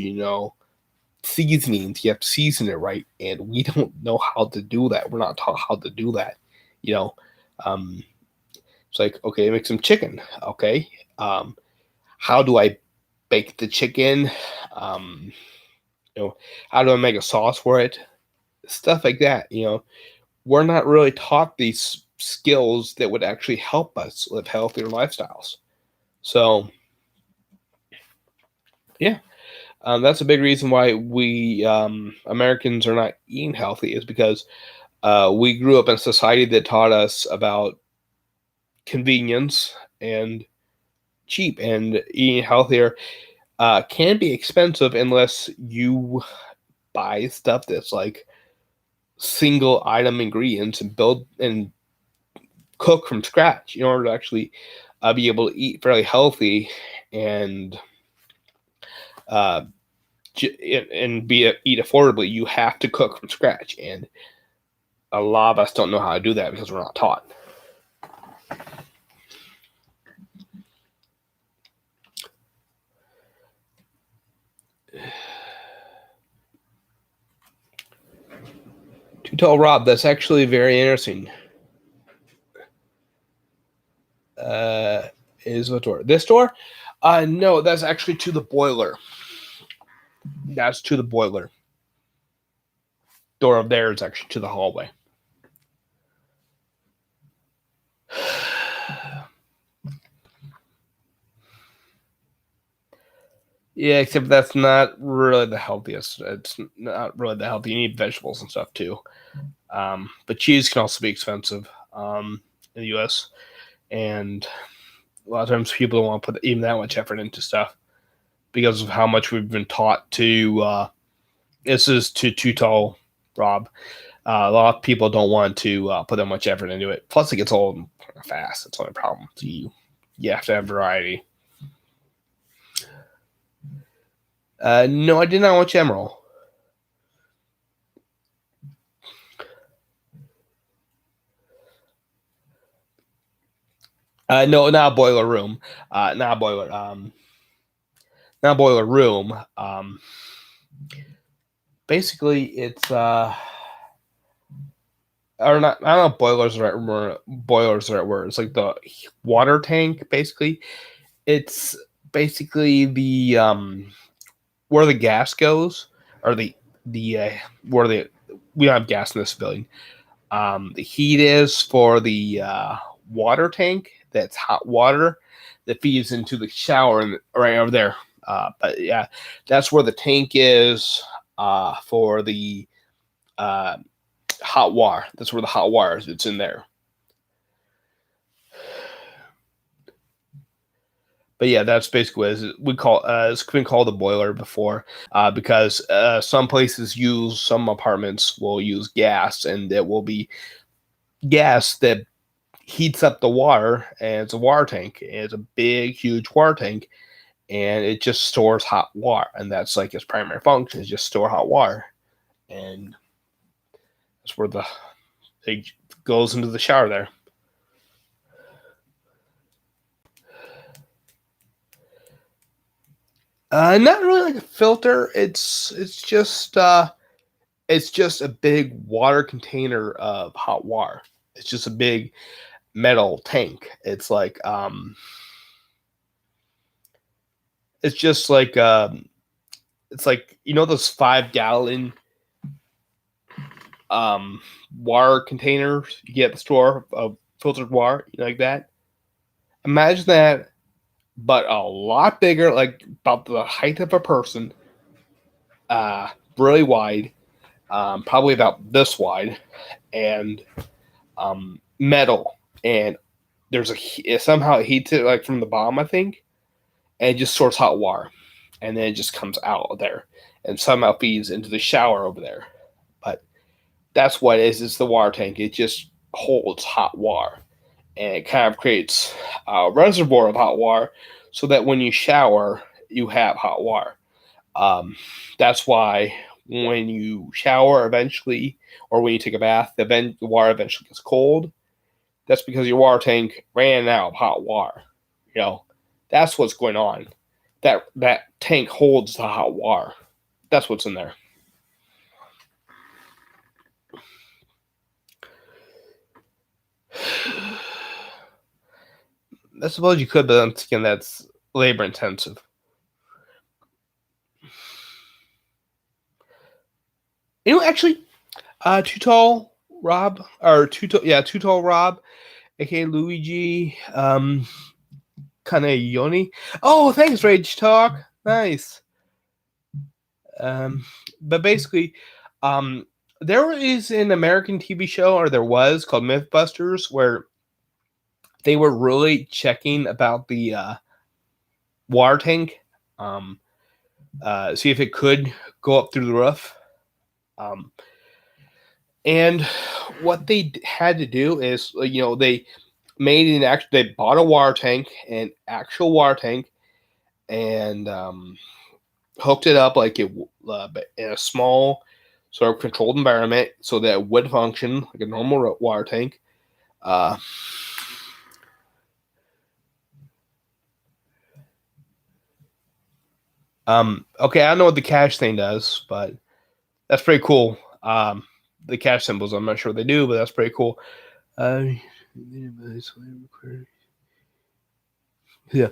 seasonings. You have to season it right, and we don't know how to do that. We're not taught how to do that. You know, um, it's like, okay, make some chicken. Okay, how do I bake the chicken? Um, how do I make a sauce for it? Stuff like that. We're not really taught these skills that would actually help us live healthier lifestyles. So, yeah, that's a big reason why we Americans are not eating healthy, is because we grew up in a society that taught us about convenience and cheap, and eating healthier can be expensive unless you buy stuff that's like single item ingredients and build and cook from scratch in order to actually be able to eat fairly healthy and uh, eat affordably. You have to cook from scratch, and a lot of us don't know how to do that because we're not taught. To tell Rob, that's actually very interesting. Is what door? This door? No, that's actually to the boiler. That's to the boiler. Door up there is actually to the hallway. Yeah, except that's not really the healthiest. It's not really the healthy. You need vegetables and stuff too. But cheese can also be expensive in the U.S. And a lot of times people don't want to put even that much effort into stuff because of how much we've been taught to. This is too tall, Rob. A lot of people don't want to put that much effort into it. Plus, it gets old fast. That's the only problem. So you have to have variety. No, I did not watch Emerald. No, not Boiler Room. Not Boiler. Not Boiler Room. Basically, it's or not. I don't know. If boilers are right word. Boilers are the right word. It's like the water tank. Basically, it's basically the where the gas goes, or the where the we don't have gas in this building. The heat is for the water tank. That's hot water that feeds into the shower and right over there. But yeah, that's where the tank is for the uh, hot water. That's where the hot water is. It's in there. But yeah, that's basically what we call. It's been called the boiler before because some places use, some apartments will use gas, and it will be gas that heats up the water, and it's a water tank. And it's a big, huge water tank, and it just stores hot water, and that's like its primary function, is just store hot water. and that's where it goes into the shower there. Not really like a filter. It's just a big water container of hot water. It's just a big metal tank. It's like it's just like it's like, you know, those 5-gallon water containers you get at the store of filtered water, like that. Imagine that, but a lot bigger, like about the height of a person, really wide, probably about this wide, and metal. And there's it somehow it heats it like from the bottom, I think, and it just sorts hot water, and then it just comes out of there, and somehow feeds into the shower over there. But that's what it is. It's the water tank. It just holds hot water, and it kind of creates a reservoir of hot water, so that when you shower, you have hot water. That's why when you shower eventually, or when you take a bath, the water eventually gets cold. That's because your water tank ran out of hot water. You know, that's what's going on. That tank holds the hot water. That's what's in there. I suppose you could, but I'm thinking that's labor intensive. You know, actually, Too Tall Rob, Too Tall Rob, aka Luigi, Kanayoni. Oh, thanks, Rage Talk. Nice. But basically, there is an American TV show, or there was, called Mythbusters, where they were really checking about the water tank, see if it could go up through the roof. And what they had to do is, they they bought a water tank, an actual water tank, and hooked it up like in a small sort of controlled environment so that it would function like a normal water tank. Okay, I don't know what the cash thing does, but that's pretty cool. The cash symbols, I'm not sure what they do, but that's pretty cool. Yeah.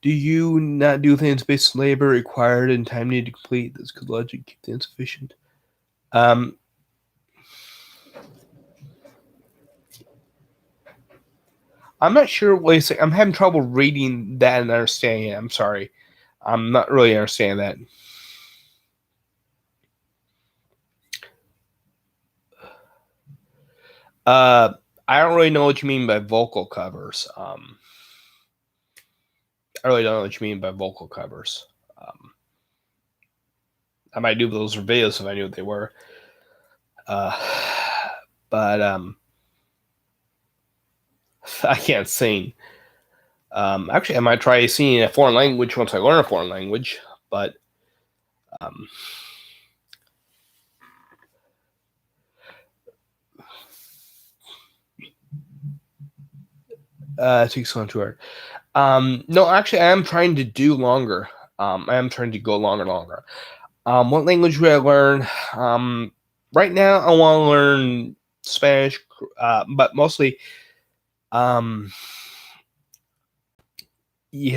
Do you not do things based on labor required and time needed to complete? This could logically keep the insufficient. I'm not sure. Wait a second. I'm having trouble reading that and understanding it. I'm sorry. I'm not really understanding that. I don't really know what you mean by vocal covers. I really don't know what you mean by vocal covers. I might do those for videos if I knew what they were. But I can't sing. Actually, I might try singing a foreign language once I learn a foreign language. But it takes so much work. No, actually, I am trying to do longer. I am trying to go longer. What language would I learn? Right now, I want to learn Spanish, but mostly, yeah,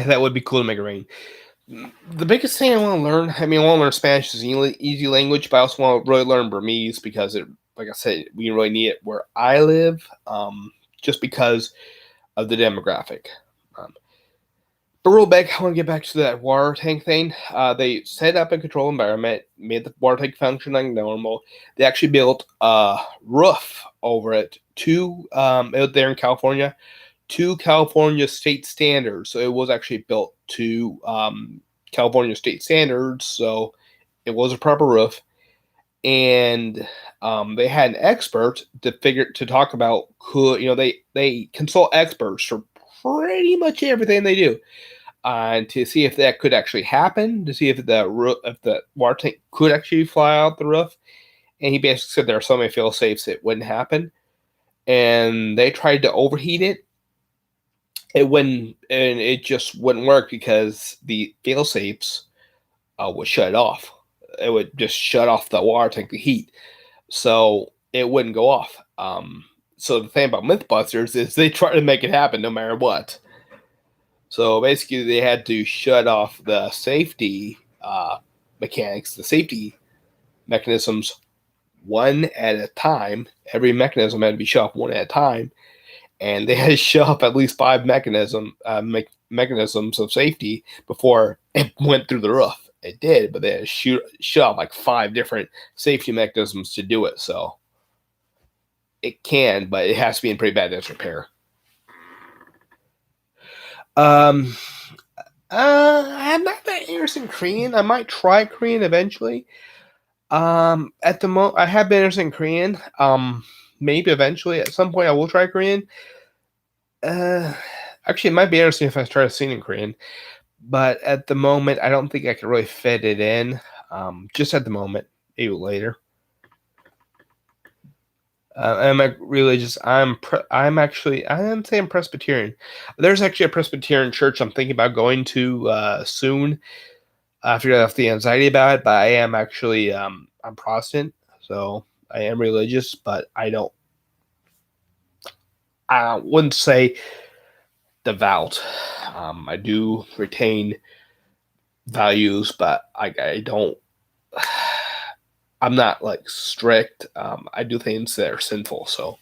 that would be cool to make it rain. The biggest thing I want to learn, I want to learn Spanish is an easy language, but I also want to really learn Burmese because like I said, we really need it where I live, just because of the demographic. But real back, I want to get back to that water tank thing. They set up a control environment, made the water tank function like normal. They actually built a roof over it out there in California, to California state standards. So it was actually built to California state standards. So it was a proper roof. And they had an expert to talk about, they consult experts for pretty much everything they do, to see if that could actually happen, to see if the water tank could actually fly out the roof. and he basically said there are so many fail safes it wouldn't happen, and they tried to overheat it. It wouldn't, and it just wouldn't work because the fail safes would shut it off. It would just shut off the water tank, the heat, so it wouldn't go off. So the thing about MythBusters is they try to make it happen no matter what. So basically, they had to shut off the safety mechanics, the safety mechanisms, one at a time. Every mechanism had to be shut off one at a time, and they had to shut off at least 5 mechanisms of safety before it went through the roof. It did, but they had to shut off like 5 different safety mechanisms to do it. So it can, but it has to be in pretty bad disrepair. I'm not that interested in Korean. I might try Korean eventually. At the moment, I have been interested in Korean. Maybe eventually, at some point, I will try Korean. Actually, it might be interesting if I try to sing in Korean, but at the moment, I don't think I can really fit it in. Just at the moment, maybe later. I'm a religious. I'm saying Presbyterian. There's actually a Presbyterian church I'm thinking about going to soon. After I have the anxiety about it, but I am actually I'm Protestant, so I am religious, but I wouldn't say devout. I do retain values, but I don't. I'm not like strict. I do things that are sinful, so.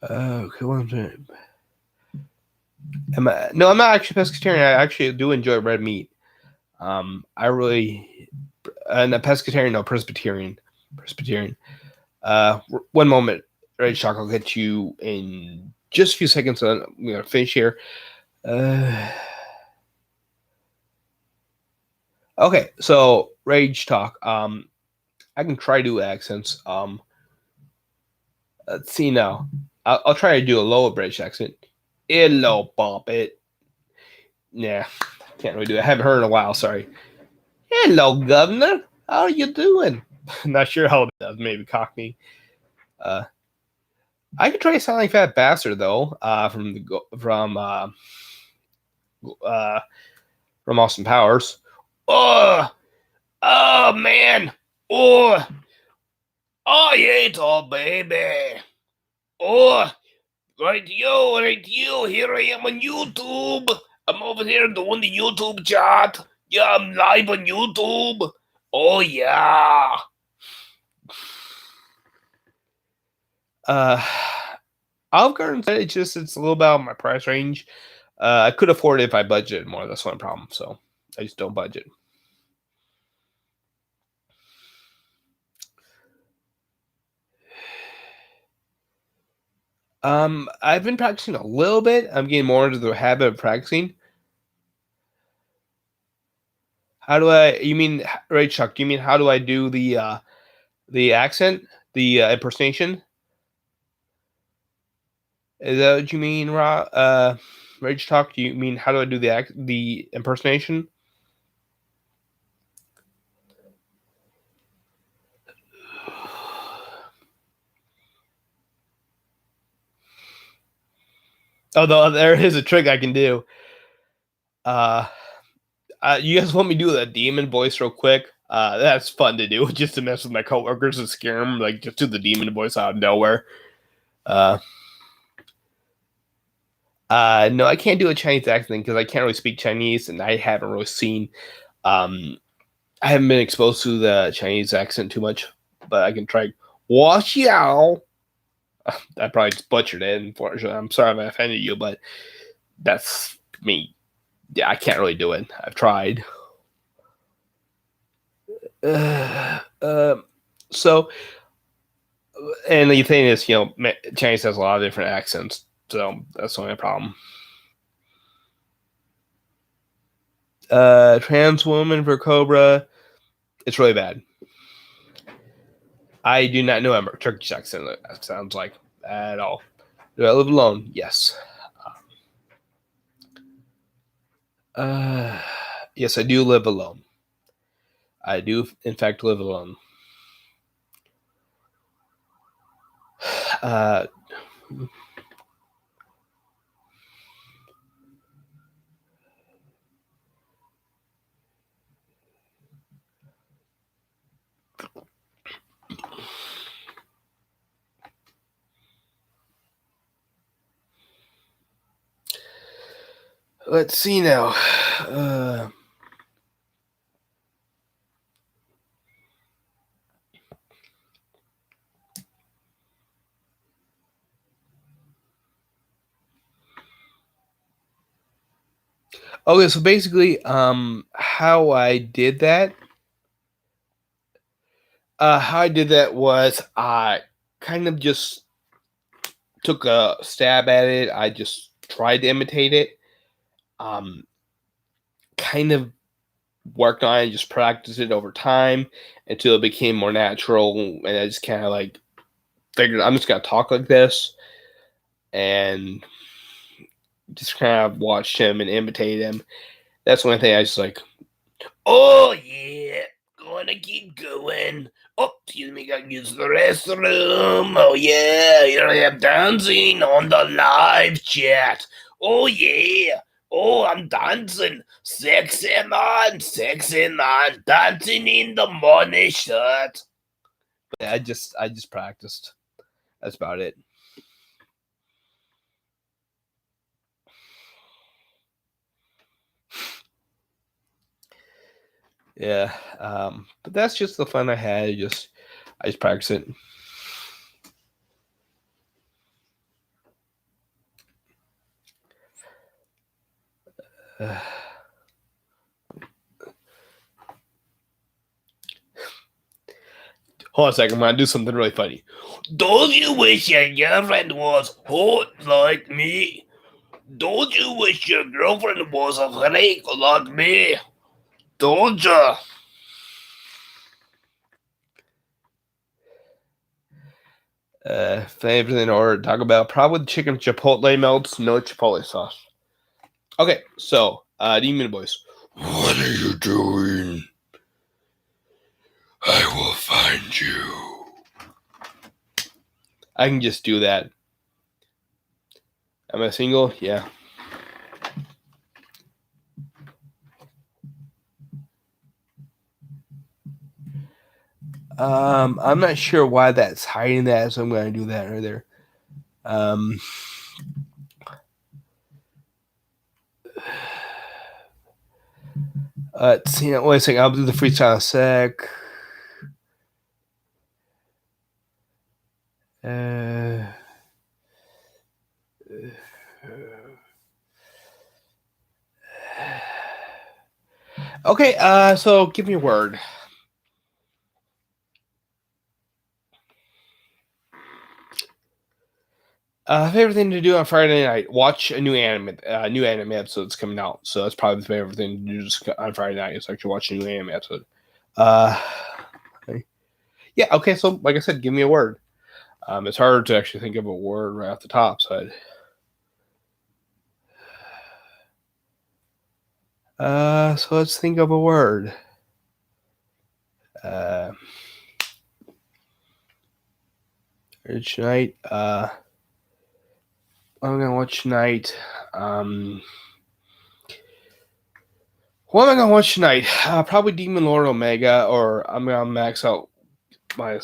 Okay, one minute. No, I'm not actually pescatarian. I actually do enjoy red meat. I really, and a pescatarian, no, Presbyterian. One moment, Red Shock. I'll get you in just a few seconds. I'm gonna finish here. Okay, so Rage Talk. I can try to do accents. Let's see now. I'll try to do a lower British accent. Hello, Bobbit. Yeah, can't really do it. I haven't heard in a while. Sorry. Hello, Governor. How are you doing? Not sure how it does. Maybe Cockney. I could try sounding Fat Bastard though. From Austin Powers. Oh man. Oh yeah, tall baby. Oh, right you. Here I am on YouTube. I'm over here doing the YouTube chat. Yeah, I'm live on YouTube. Oh yeah. Olive Garden said it's a little bit out of my price range. I could afford it if I budgeted more. That's one problem. So I just don't budget. I've been practicing a little bit. I'm getting more into the habit of practicing. How do I? You mean right, Chuck? Do you mean how do I do the accent, the impersonation? Is that what you mean, Rage Talk? Do you mean how do I do the impersonation? Although there is a trick I can do. You guys want me to do the demon voice real quick? That's fun to do, just to mess with my coworkers and scare them. Like just do the demon voice out of nowhere. No, I can't do a Chinese accent because I can't really speak Chinese, and I haven't really seen. I haven't been exposed to the Chinese accent too much, but I can try. Xiao. I probably just butchered it. Unfortunately, I'm sorry if I offended you, but that's me. Yeah, I can't really do it. I've tried. So, and the thing is, Chinese has a lot of different accents, so that's the only problem. Trans woman for Cobra. It's really bad. I do not know what Turkish accent sounds like at all. Do I live alone? Yes. Yes, I do live alone. I do, in fact, live alone. Uh, let's see now. Okay, so basically, how I did that, was I kind of just took a stab at it. I just tried to imitate it. Kind of worked on it, just practiced it over time until it became more natural, and I just kind of like figured I'm just gonna talk like this, and just kind of watched him and imitate him. That's one thing I just like. Oh yeah, gonna keep going. Oh, excuse me, gotta use the restroom. Oh yeah, here I am dancing on the live chat. Oh yeah. Oh, I'm dancing. Sexy man, dancing in the morning shirt. I just practiced. That's about it. Yeah, but that's just the fun I had. I just practice it. Hold on a second, I'm gonna do something really funny. Don't you wish your girlfriend was hot like me? Don't you wish your girlfriend was a freak like me? Don't you? Favorite in order to talk about probably chicken chipotle melts, no chipotle sauce. Okay, so Demon Voice. What are you doing? I will find you. I can just do that. Am I single? Yeah. I'm not sure why that's hiding that, so I'm going to do that right there. Let's see. Wait a second. I'll do the freestyle in a sec. Okay. So give me a word. Favorite thing to do on Friday night: watch a new anime episode that's coming out. So that's probably the favorite thing to do just on Friday night is actually watch a new anime episode. Yeah. Okay. So like I said, give me a word. It's hard to actually think of a word right off the top. So let's think of a word. Tonight. I'm gonna watch tonight. What am I gonna watch tonight? Probably Demon Lord Omega, or I'm gonna max out my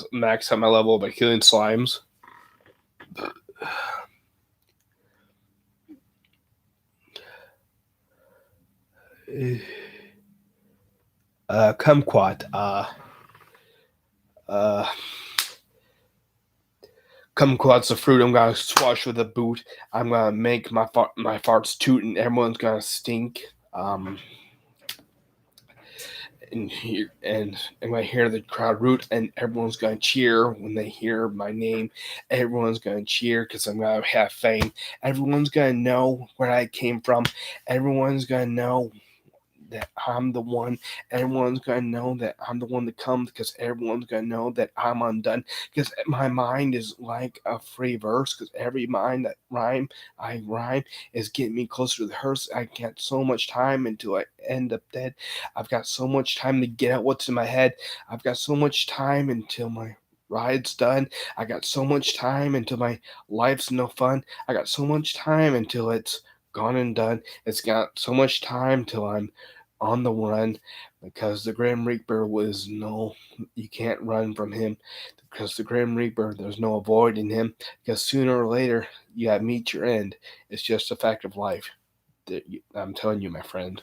level by killing slimes. Kumquat. Kumquat's a fruit. I'm gonna swash with a boot. I'm gonna make my farts toot, and everyone's gonna stink. And I hear the crowd root, and everyone's gonna cheer when they hear my name. Everyone's gonna cheer because I'm gonna have fame. Everyone's gonna know where I came from. Everyone's gonna know that I'm the one. Everyone's gonna know that I'm the one that comes, because everyone's gonna know that I'm undone. Because my mind is like a free verse. Because every mind that I rhyme is getting me closer to the hearse. I got so much time until I end up dead. I've got so much time to get out what's in my head. I've got so much time until my ride's done. I got so much time until my life's no fun. I got so much time until it's gone and done. It's got so much time till I'm on the run, because the Grim Reaper was no, you can't run from him, because the Grim Reaper, there's no avoiding him, because sooner or later you gotta meet your end. It's just a fact of life. I'm telling you, my friend.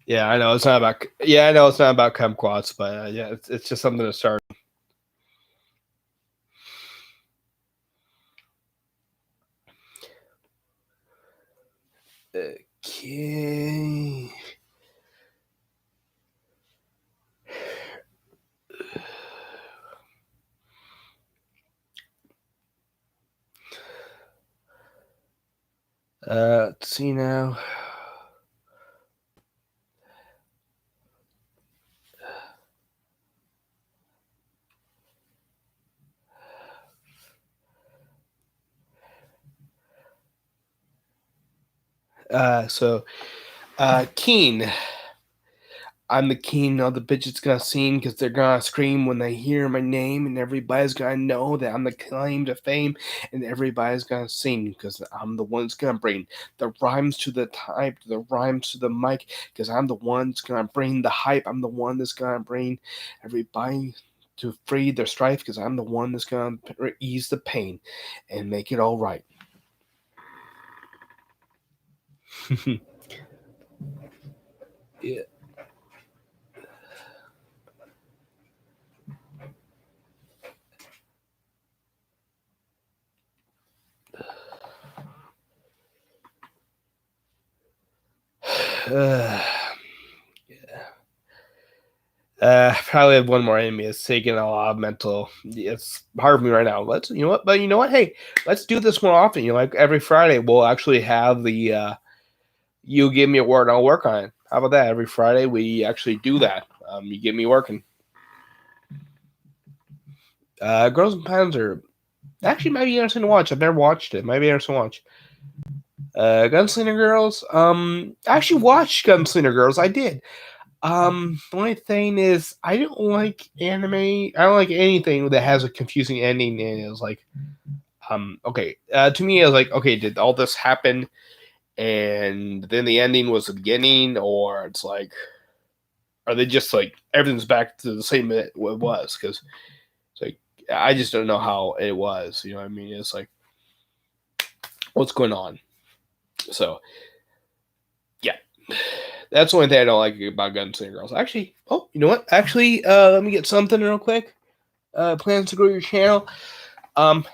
Yeah, I know it's not about. Yeah, I know it's not about kumquats, but yeah, it's just something to start. Okay. Let's see now. Keen. I'm the king of the bitches gonna sing, because they're gonna scream when they hear my name, and everybody's gonna know that I'm the claim to fame, and everybody's gonna sing, because I'm the one that's gonna bring the rhymes to the type, the rhymes to the mic, because I'm the one that's gonna bring the hype. I'm the one that's gonna bring everybody to free their strife, because I'm the one that's gonna ease the pain and make it all right. Yeah. Probably have one more enemy. It's taking a lot of mental. It's hard for me right now. You know what? But you know what? Hey, let's do this more often. Like every Friday, we'll actually have the. You give me a word, I'll work on it. How about that? Every Friday, we actually do that. You get me working. Girls and Pens are actually might be interesting to watch. I've never watched it. Might be interesting to watch. Gunslinger Girls. I actually watched Gunslinger Girls. I did. The only thing is, I don't like anime. I don't like anything that has a confusing ending. And it was like, okay. To me, it was like, okay, did all this happen, and then the ending was the beginning, or it's like, are they just like everything's back to the same it was? Because it's like I just don't know how it was. You know what I mean? It's like, what's going on? So yeah. That's the only thing I don't like about Gunslinger Girls. Actually, oh, you know what? Actually, let me get something real quick. Plans to grow your channel.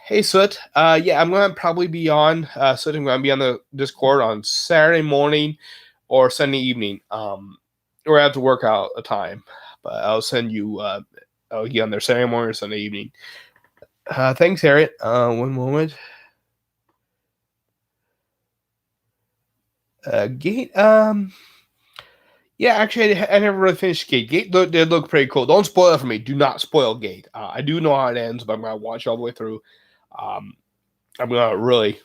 Hey Soot. Yeah, I'm gonna probably be on. Soot, I'm gonna be on the Discord on Saturday morning or Sunday evening. Or I have to work out a time, but I'll send you. I'll get on there Saturday morning or Sunday evening. Thanks, Harriet. One moment. Gate. Yeah, actually, I never really finished Gate. Gate did look pretty cool. Don't spoil it for me. Do not spoil Gate. I do know how it ends, but I'm gonna watch all the way through. I'm gonna really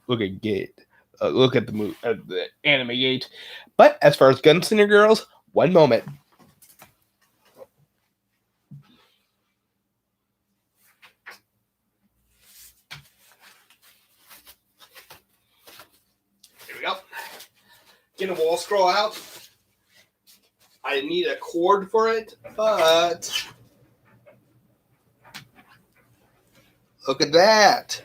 look at Gate. Look at the anime Gate. But as far as Gunslinger Girls, one moment. Here we go. Get a wall scroll out. I need a cord for it, but look at that.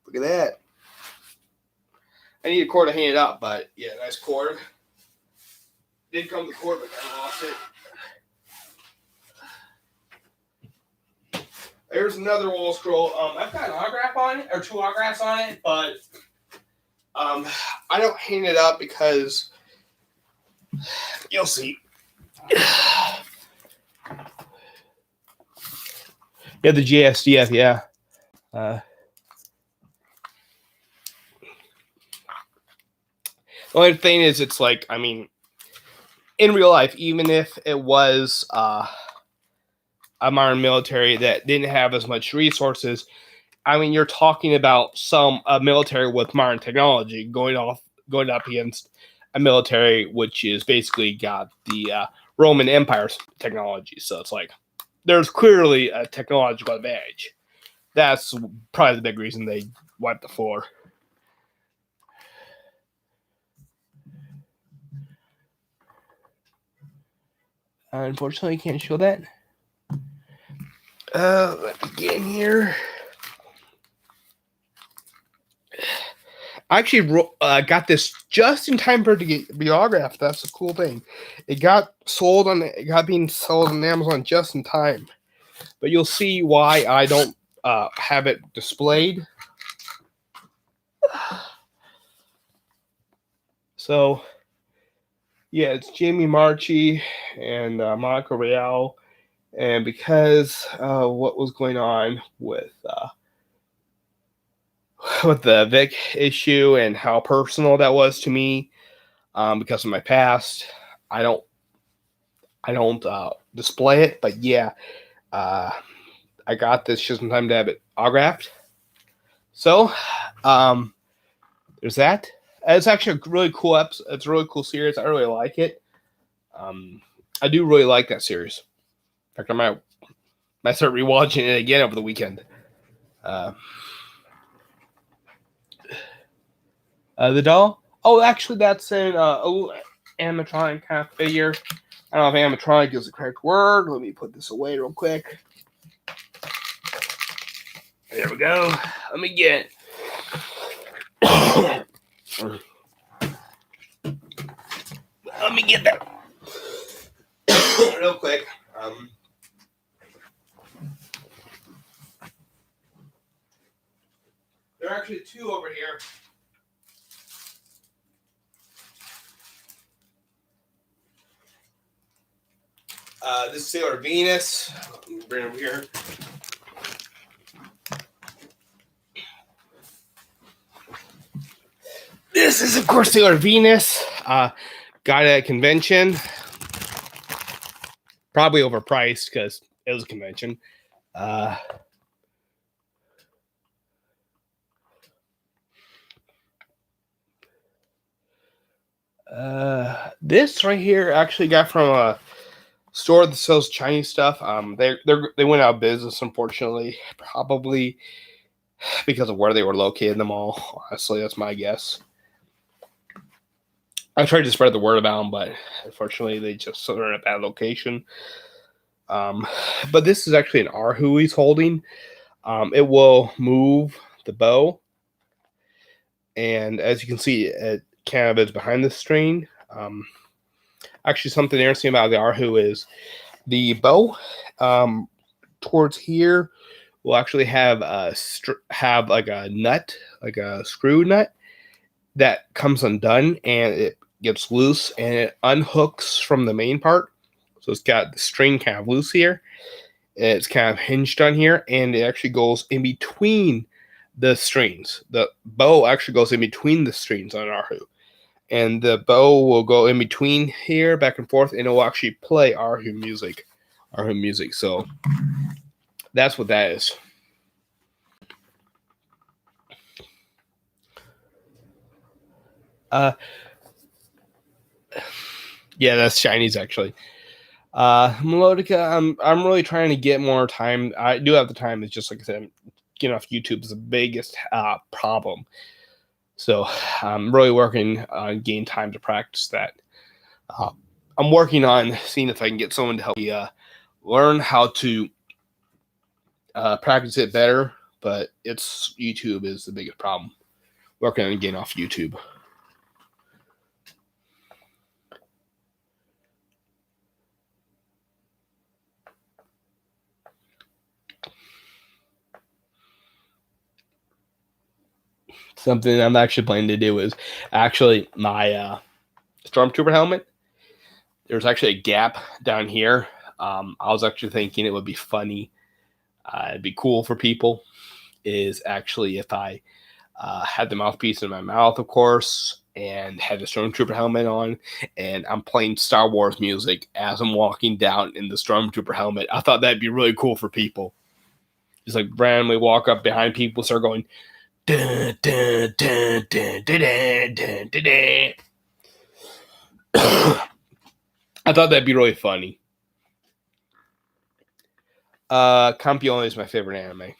Look at that. I need a cord to hang it up, but yeah, nice cord. Did come the cord, but I lost it. There's another wall scroll. I've got an autograph on it, or two autographs on it, but I don't hang it up because you'll see. Yeah, the JSDF, yeah. The only thing is, it's like, I mean, in real life, even if it was a modern military that didn't have as much resources, I mean, you're talking about a military with modern technology going up against a military which is basically got the Roman Empire's technology. So it's like there's clearly a technological advantage. That's probably the big reason they wiped the floor. Unfortunately, I can't show that. Let me get in here. I actually got this just in time for it to be autographed. That's a cool thing. It got being sold on Amazon just in time. But you'll see why I don't have it displayed. So, yeah, it's Jamie Marchi and Monica Real. And because what was going on with the Vic issue and how personal that was to me, because of my past, I don't display it. But yeah, I got this just in time to have it autographed. So, there's that. It's actually a really cool episode. It's a really cool series. I really like it. I do really like that series. In fact, I might start rewatching it again over the weekend. The doll? Oh, actually, that's an animatronic kind of figure. I don't know if animatronic is the correct word. Let me put this away real quick. There we go. Let me get it. Let me get that real quick. There are actually two over here. This is Sailor Venus. Let me bring it over here. This is, of course, Sailor Venus. Got it at a convention. Probably overpriced because it was a convention. This right here actually got from a store that sells Chinese stuff. They went out of business, unfortunately, probably because of where they were located in the mall. Honestly, that's my guess. I tried to spread the word about them, but unfortunately, they just are in a bad location. But this is actually an Arhu he's holding. It will move the bow, and as you can see, it kind of is behind the string. Actually, something interesting about the Arhu is the bow towards here will actually have like a nut, like a screw nut that comes undone, and it gets loose and it unhooks from the main part. So it's got the string kind of loose here. It's kind of hinged on here, and it actually goes in between the strings. The bow actually goes in between the strings on an Arhu. And the bow will go in between here, back and forth, and it will actually play Arhu music. So that's what that is. Yeah, that's Chinese actually. Melodica, I'm really trying to get more time. I do have the time. It's just like I said, getting off YouTube is the biggest problem. So I'm really working on getting time to practice that. I'm working on seeing if I can get someone to help me learn how to practice it better. But YouTube is the biggest problem. Working on getting off YouTube. Something I'm actually planning to do is actually my Stormtrooper helmet. There's actually a gap down here. I was actually thinking it would be funny. It'd be cool for people is actually if I had the mouthpiece in my mouth, of course, and had the Stormtrooper helmet on, and I'm playing Star Wars music as I'm walking down in the Stormtrooper helmet. I thought that'd be really cool for people. Just like randomly walk up behind people, start going, dun, dun, dun, dun, dun, dun, dun, dun, dun. I thought that'd be really funny. Campione is my favorite anime.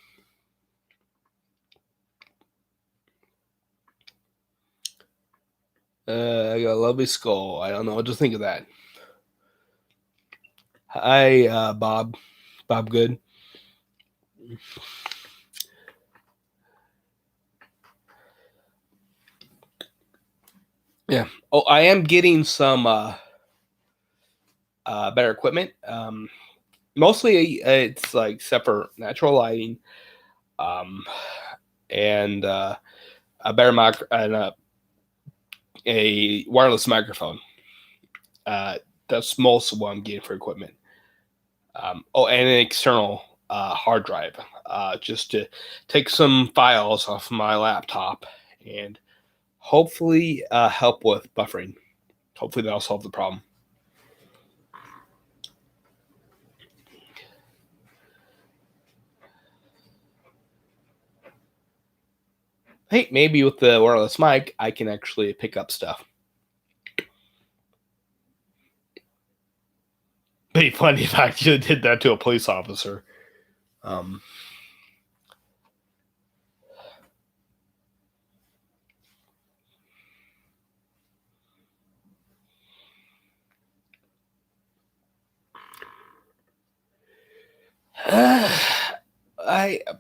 I got a lovely skull. I don't know what to think of that. Hi, Bob. Bob Good. Yeah. Oh, I am getting some better equipment. Mostly it's like except for natural lighting, um, and a better mic and a wireless microphone. That's most of what I'm getting for equipment. Oh, and an external hard drive, just to take some files off my laptop and hopefully help with buffering. Hopefully that'll solve the problem. Hey, maybe with the wireless mic, I can actually pick up stuff. Be funny if I actually did that to a police officer. Um,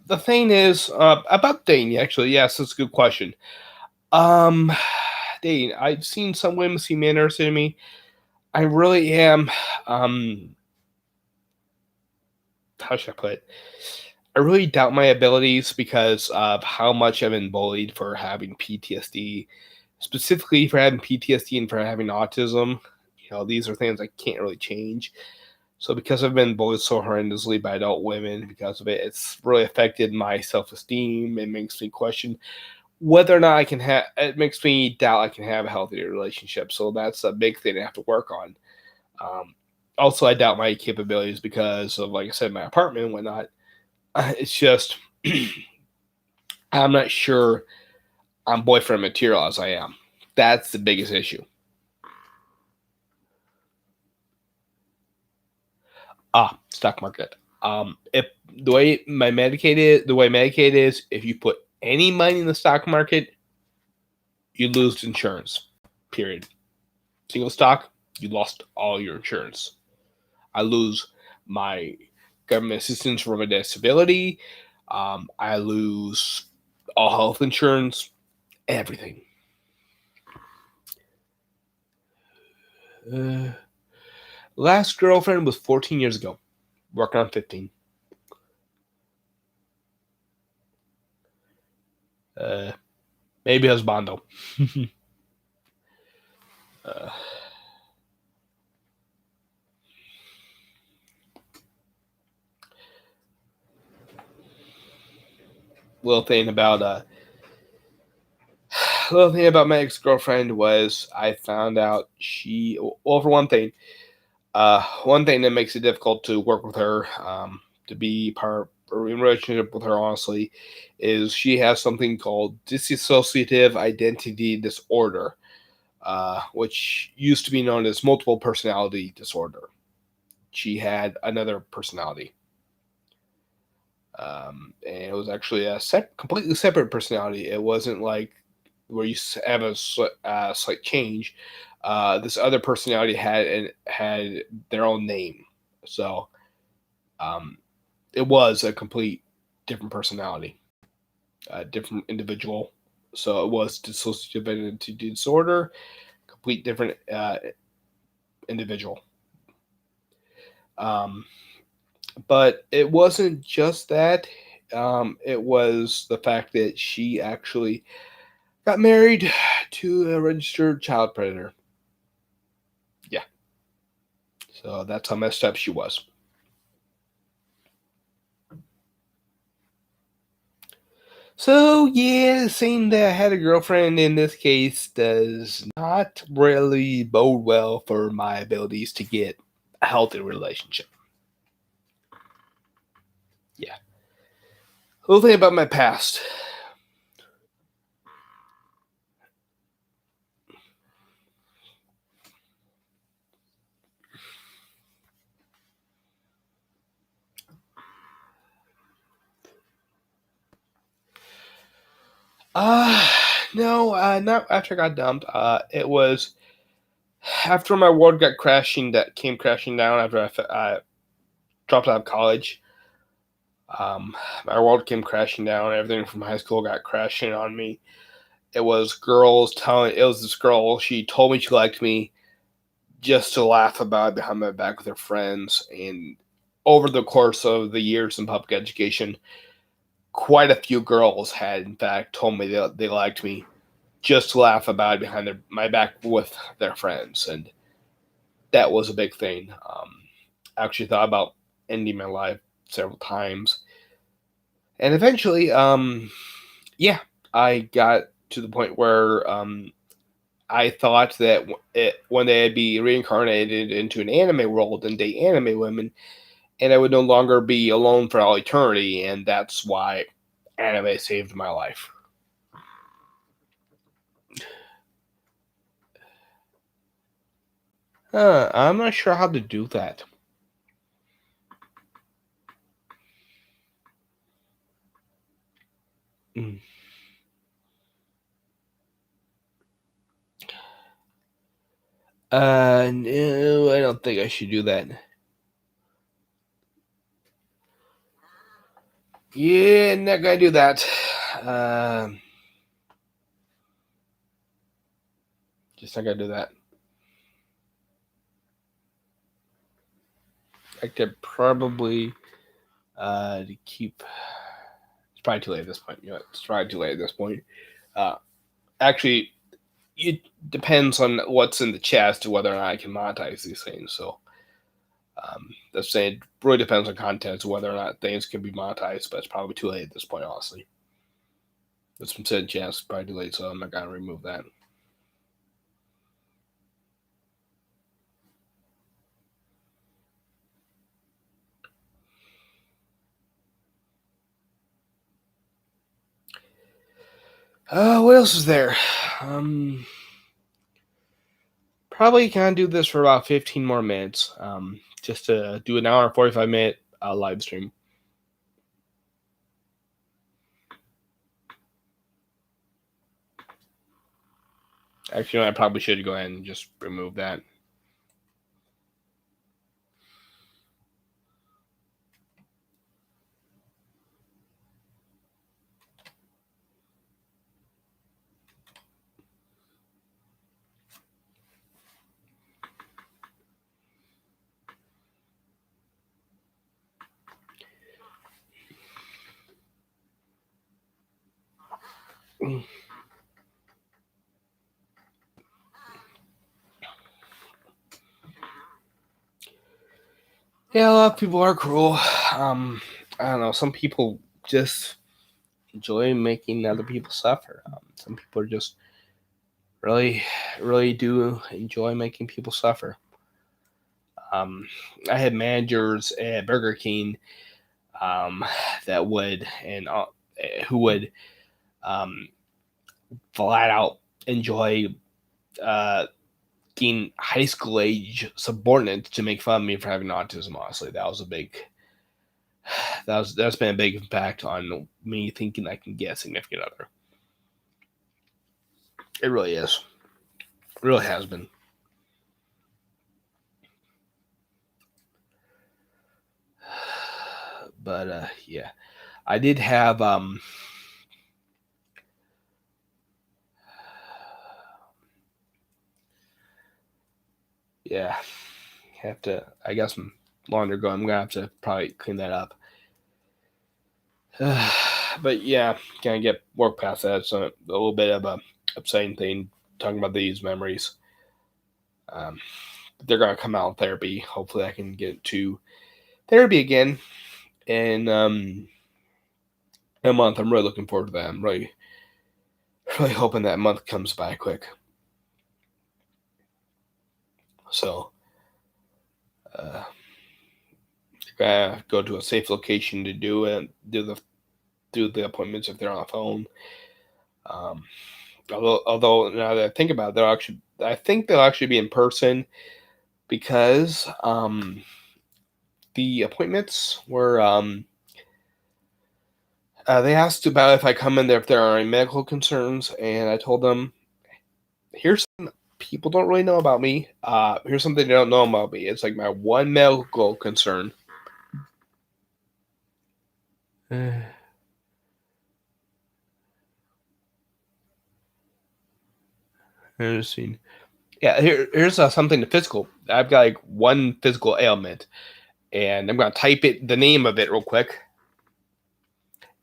the thing is about dating. Actually, yes, that's a good question. Um, Dating. I've seen some women see men interested in me. I really am. Um, how should I put it? I really doubt my abilities because of how much I've been bullied for having PTSD, specifically for having PTSD and for having autism. These are things I can't really change. So because I've been bullied so horrendously by adult women because of it, it's really affected my self-esteem. It makes me question whether or not I can have. It makes me doubt I can have a healthy relationship. So that's a big thing I have to work on. Um, Also, I doubt my capabilities because of, like I said, my apartment and whatnot. It's just I'm not sure I'm boyfriend material as I am. That's the biggest issue. Stock market. If the way Medicaid is, if you put any money in the stock market, you lose insurance. Period. Single stock, you lost all your insurance. I lose my government assistance for my disability. I lose all health insurance, everything. Uh, Last girlfriend was 14 years ago. Working on 15. Uh, Maybe husbando. uh, little thing about little thing about my ex girlfriend was I found out for one thing that makes it difficult to work with her, to be part or in relationship with her, honestly, is she has something called dissociative identity disorder, which used to be known as multiple personality disorder. She had another personality. And it was actually a completely separate personality. It wasn't like where you have a slight change. This other personality had their own name, so um, it was a complete different personality, a different individual. So it was dissociative identity disorder, complete different individual. Um, but it wasn't just that. It was the fact that she actually got married to a registered child predator. Yeah. So that's how messed up she was. So yeah, saying that I had a girlfriend in this case does not really bode well for my abilities to get a healthy relationship. Yeah. A little thing about my past. Uh no, not after I got dumped. It was after my world got crashing that came crashing down after I dropped out of college. My world came crashing down. Everything from high school got crashing on me. It was girls telling. It was this girl. She told me she liked me just to laugh about it behind my back with her friends. And over the course of the years in public education, quite a few girls had, in fact, told me they liked me just to laugh about it behind my back with their friends. And that was a big thing. I actually thought about ending my life several times. And eventually, yeah, I got to the point where I thought that one day I'd be reincarnated into an anime world and date anime women, and I would no longer be alone for all eternity, and that's why anime saved my life. I'm not sure how to do that. Mm. No, I don't think I should do that. Yeah, not gonna do that. Um, just not gonna do that. I could probably keep. It's probably too late at this point. You know, it's probably too late at this point. Uh, actually, it depends on what's in the chest whether or not I can monetize these things. So that's saying it really depends on content whether or not things can be monetized. But it's probably too late at this point, honestly. That's been said in chest, probably too late, so I'm not gonna remove that. What else is there? Um, Probably can do this for about 15 more minutes. Just to do an hour and 45-minute live stream. Actually, I probably should go ahead and just remove that. Yeah, a lot of people are cruel. I don't know. Some people just enjoy making other people suffer. Some people are just really, really do enjoy making people suffer. Um, I had managers at Burger King um, that would and who would um, flat out enjoy uh, getting high school age subordinates to make fun of me for having autism. Honestly, that was a big that's been a big impact on me thinking I can get a significant other. It really is. It really has been. But yeah, I did have yeah, have to. I got some laundry going. I'm gonna have to probably clean that up. But yeah, can I get work past that? So a little bit of a upsetting thing talking about these memories. Um, they're gonna come out in therapy. Hopefully, I can get to therapy again and a month. I'm really looking forward to that. I'm really, really hoping that month comes by quick. So, go to a safe location to do it. Do the appointments if they're on the phone. Um, although now that I think about it, I think they'll actually be in person because the appointments were they asked about if I come in there if there are any medical concerns, and I told them, here's something people don't really know about me. Here's something they don't know about me. It's like my one medical concern. Interesting. Yeah, here's something physical. I've got like one physical ailment, and I'm gonna type the name of it real quick.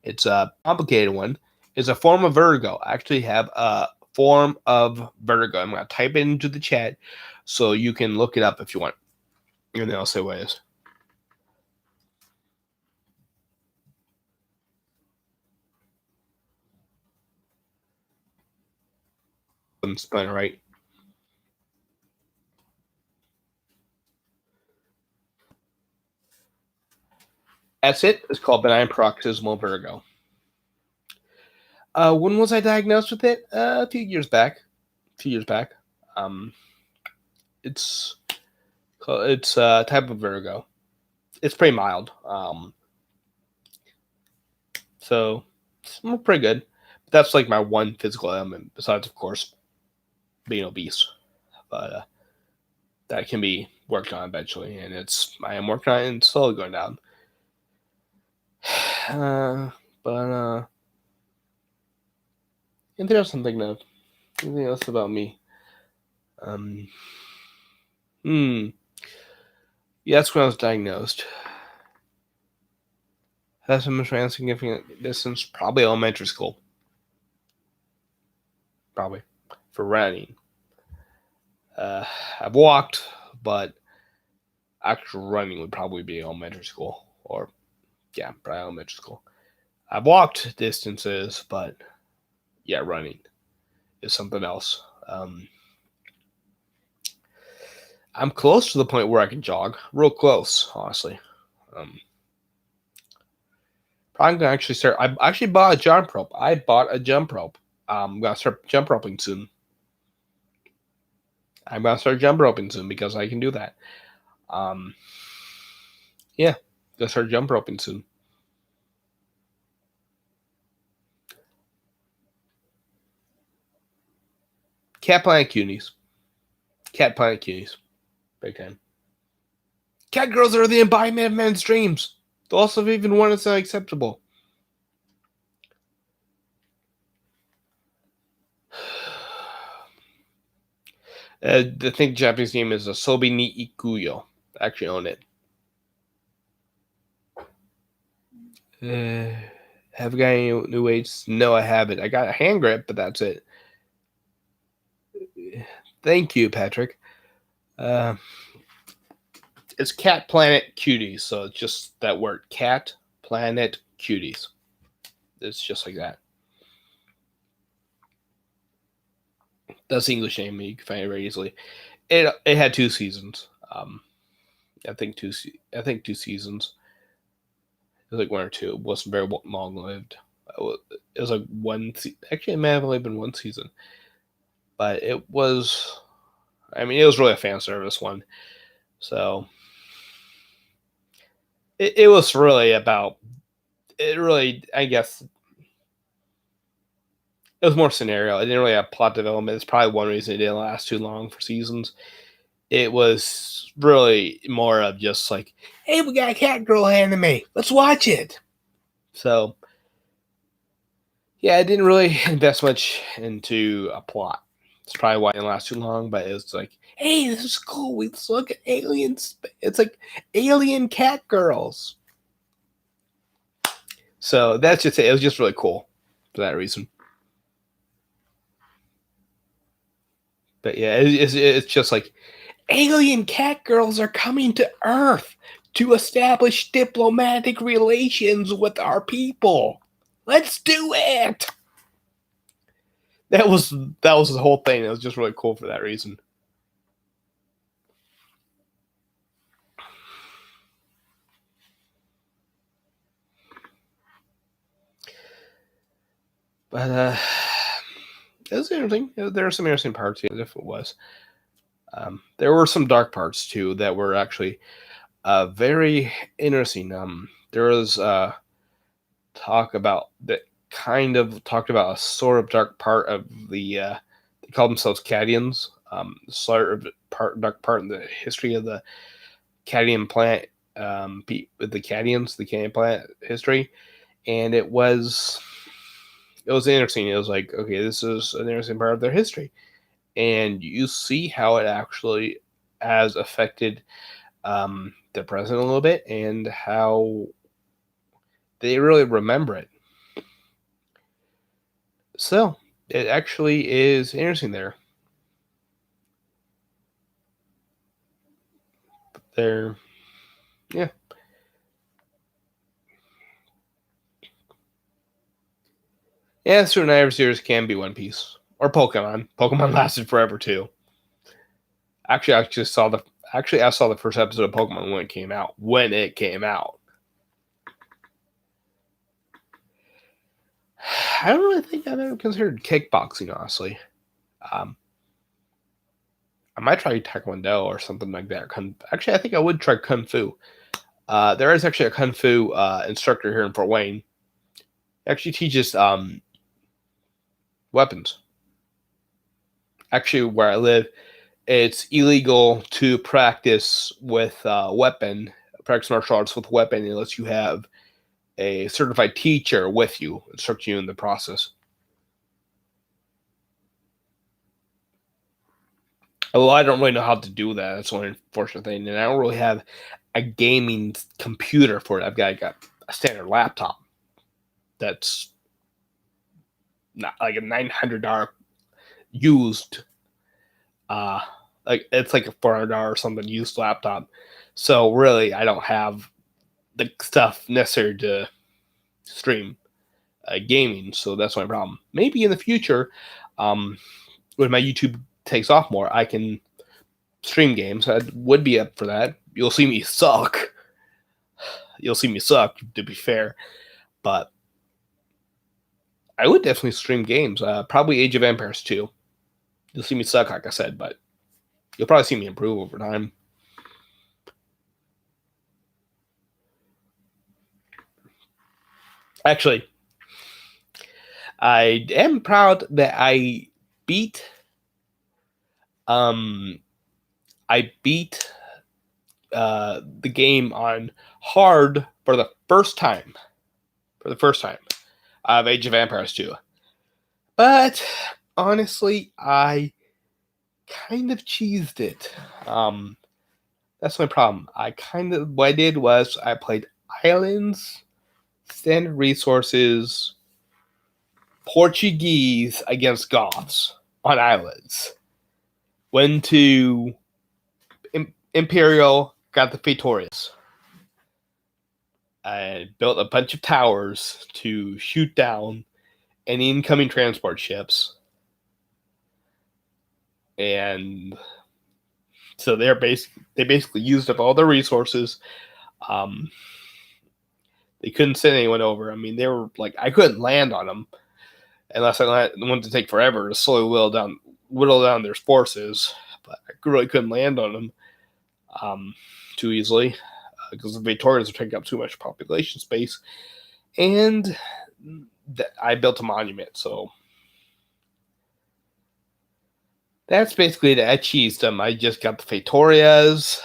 It's a complicated one. It's a form of vertigo. I actually have a form of vertigo. I'm gonna type it into the chat so you can look it up if you want. And then I'll say what it is. I'm spelling it right. That's it. It's called benign paroxysmal vertigo. When was I diagnosed with it? A few years back. Um, it's a type of vertigo. It's pretty mild. So it's pretty good. But that's like my one physical ailment, besides, of course, being obese. But that can be worked on eventually, and I am working on it and slowly going down. But anything else I'm thinking of? Anything else about me? Yeah, that's when I was diagnosed. That's the most significant distance, probably elementary school. Probably for running. I've walked, but actual running would probably be elementary school, or yeah, probably elementary school. I've walked distances, but yeah, running is something else. I'm close to the point where I can jog, real close, honestly. Probably gonna actually start. I actually bought a jump rope. I'm gonna start jump roping soon. I'm gonna start jump roping soon because I can do that. Yeah, gonna start jump roping soon. Cat Planet Cuties. Cat Planet Cuties. Big time. Cat girls are the embodiment of men's dreams. They'll also even when it's unacceptable. I think Japanese name is Asobi ni Ikuyo. I actually own it. Have I got any new weights? No, I haven't. I got a hand grip, but that's it. Thank you, Patrick. It's Cat Planet Cuties, so it's just that word, Cat Planet Cuties. It's just like that. That's the English name. You can find it very easily. It had 2 seasons. I think two seasons. It was like 1 or 2. It wasn't very long lived. It was like one. Actually, it may have only been 1 season, but it was. I mean, it was really a fan service one. So it was really about. It really, I guess, it was more scenario. It didn't really have plot development. It's probably one reason it didn't last too long for seasons. It was really more of just like, hey, we got a cat girl anime. Let's watch it. So, yeah, I didn't really invest much into a plot. It's probably why it didn't last too long, but it's like, hey, this is cool. Let's look at aliens. It's like alien cat girls. So that's just it. It was just really cool for that reason. But yeah, it's just like alien cat girls are coming to Earth to establish diplomatic relations with our people. Let's do it. That was the whole thing. It was just really cool for that reason. But it was interesting. There are some interesting parts. If it was, there were some dark parts too that were actually very interesting. There was talk about that talked about a sort of dark part of the they call themselves Cadians. Sort of dark part in the history of the Cadian plant. The Cadians, the Cadian plant history, and it was interesting. It was like, okay, this is an interesting part of their history, and you see how it actually has affected the present a little bit, and how they really remember it. So it actually is interesting there. There, yeah. Yeah, certain adversaries can be One Piece or Pokemon. Pokemon lasted forever too. Actually, I saw the first episode of Pokemon when it came out. When it came out, I don't really think I've ever considered kickboxing. Honestly, um, I might try Taekwondo or something like that. Actually, I think I would try Kung Fu. There is actually a Kung Fu instructor here in Fort Wayne. He actually teaches weapons. Actually, where I live, it's illegal to practice with practice martial arts with a weapon unless you have a certified teacher with you, instruct you in the process. Although I don't really know how to do that. That's one unfortunate thing. And I don't really have a gaming computer for it. I've got a standard laptop that's not like a $900 used like it's like a $400 or something used laptop. So really I don't have the stuff necessary to stream gaming, so that's my problem. Maybe in the future, when my YouTube takes off more, I can stream games. I would be up for that. You'll see me suck. You'll see me suck, to be fair, but I would definitely stream games. Probably Age of Empires 2. You'll see me suck, like I said, but you'll probably see me improve over time. Actually, I am proud that beat um I beat the game on hard for the first time. Of Age of Empires 2. But honestly, I kind of cheesed it. That's my problem. What I did was I played islands, standard resources, Portuguese against Goths on islands. Went to Imperial, got the victorious. I built a bunch of towers to shoot down any incoming transport ships. And so they basically used up all their resources. They couldn't send anyone over. I mean, they were like, I couldn't land on them unless I wanted to take forever to slowly whittle down their forces. But I really couldn't land on them too easily because the Victorians are taking up too much population space. And I built a monument, so that's basically it. I cheesed them. I just got the Victorias,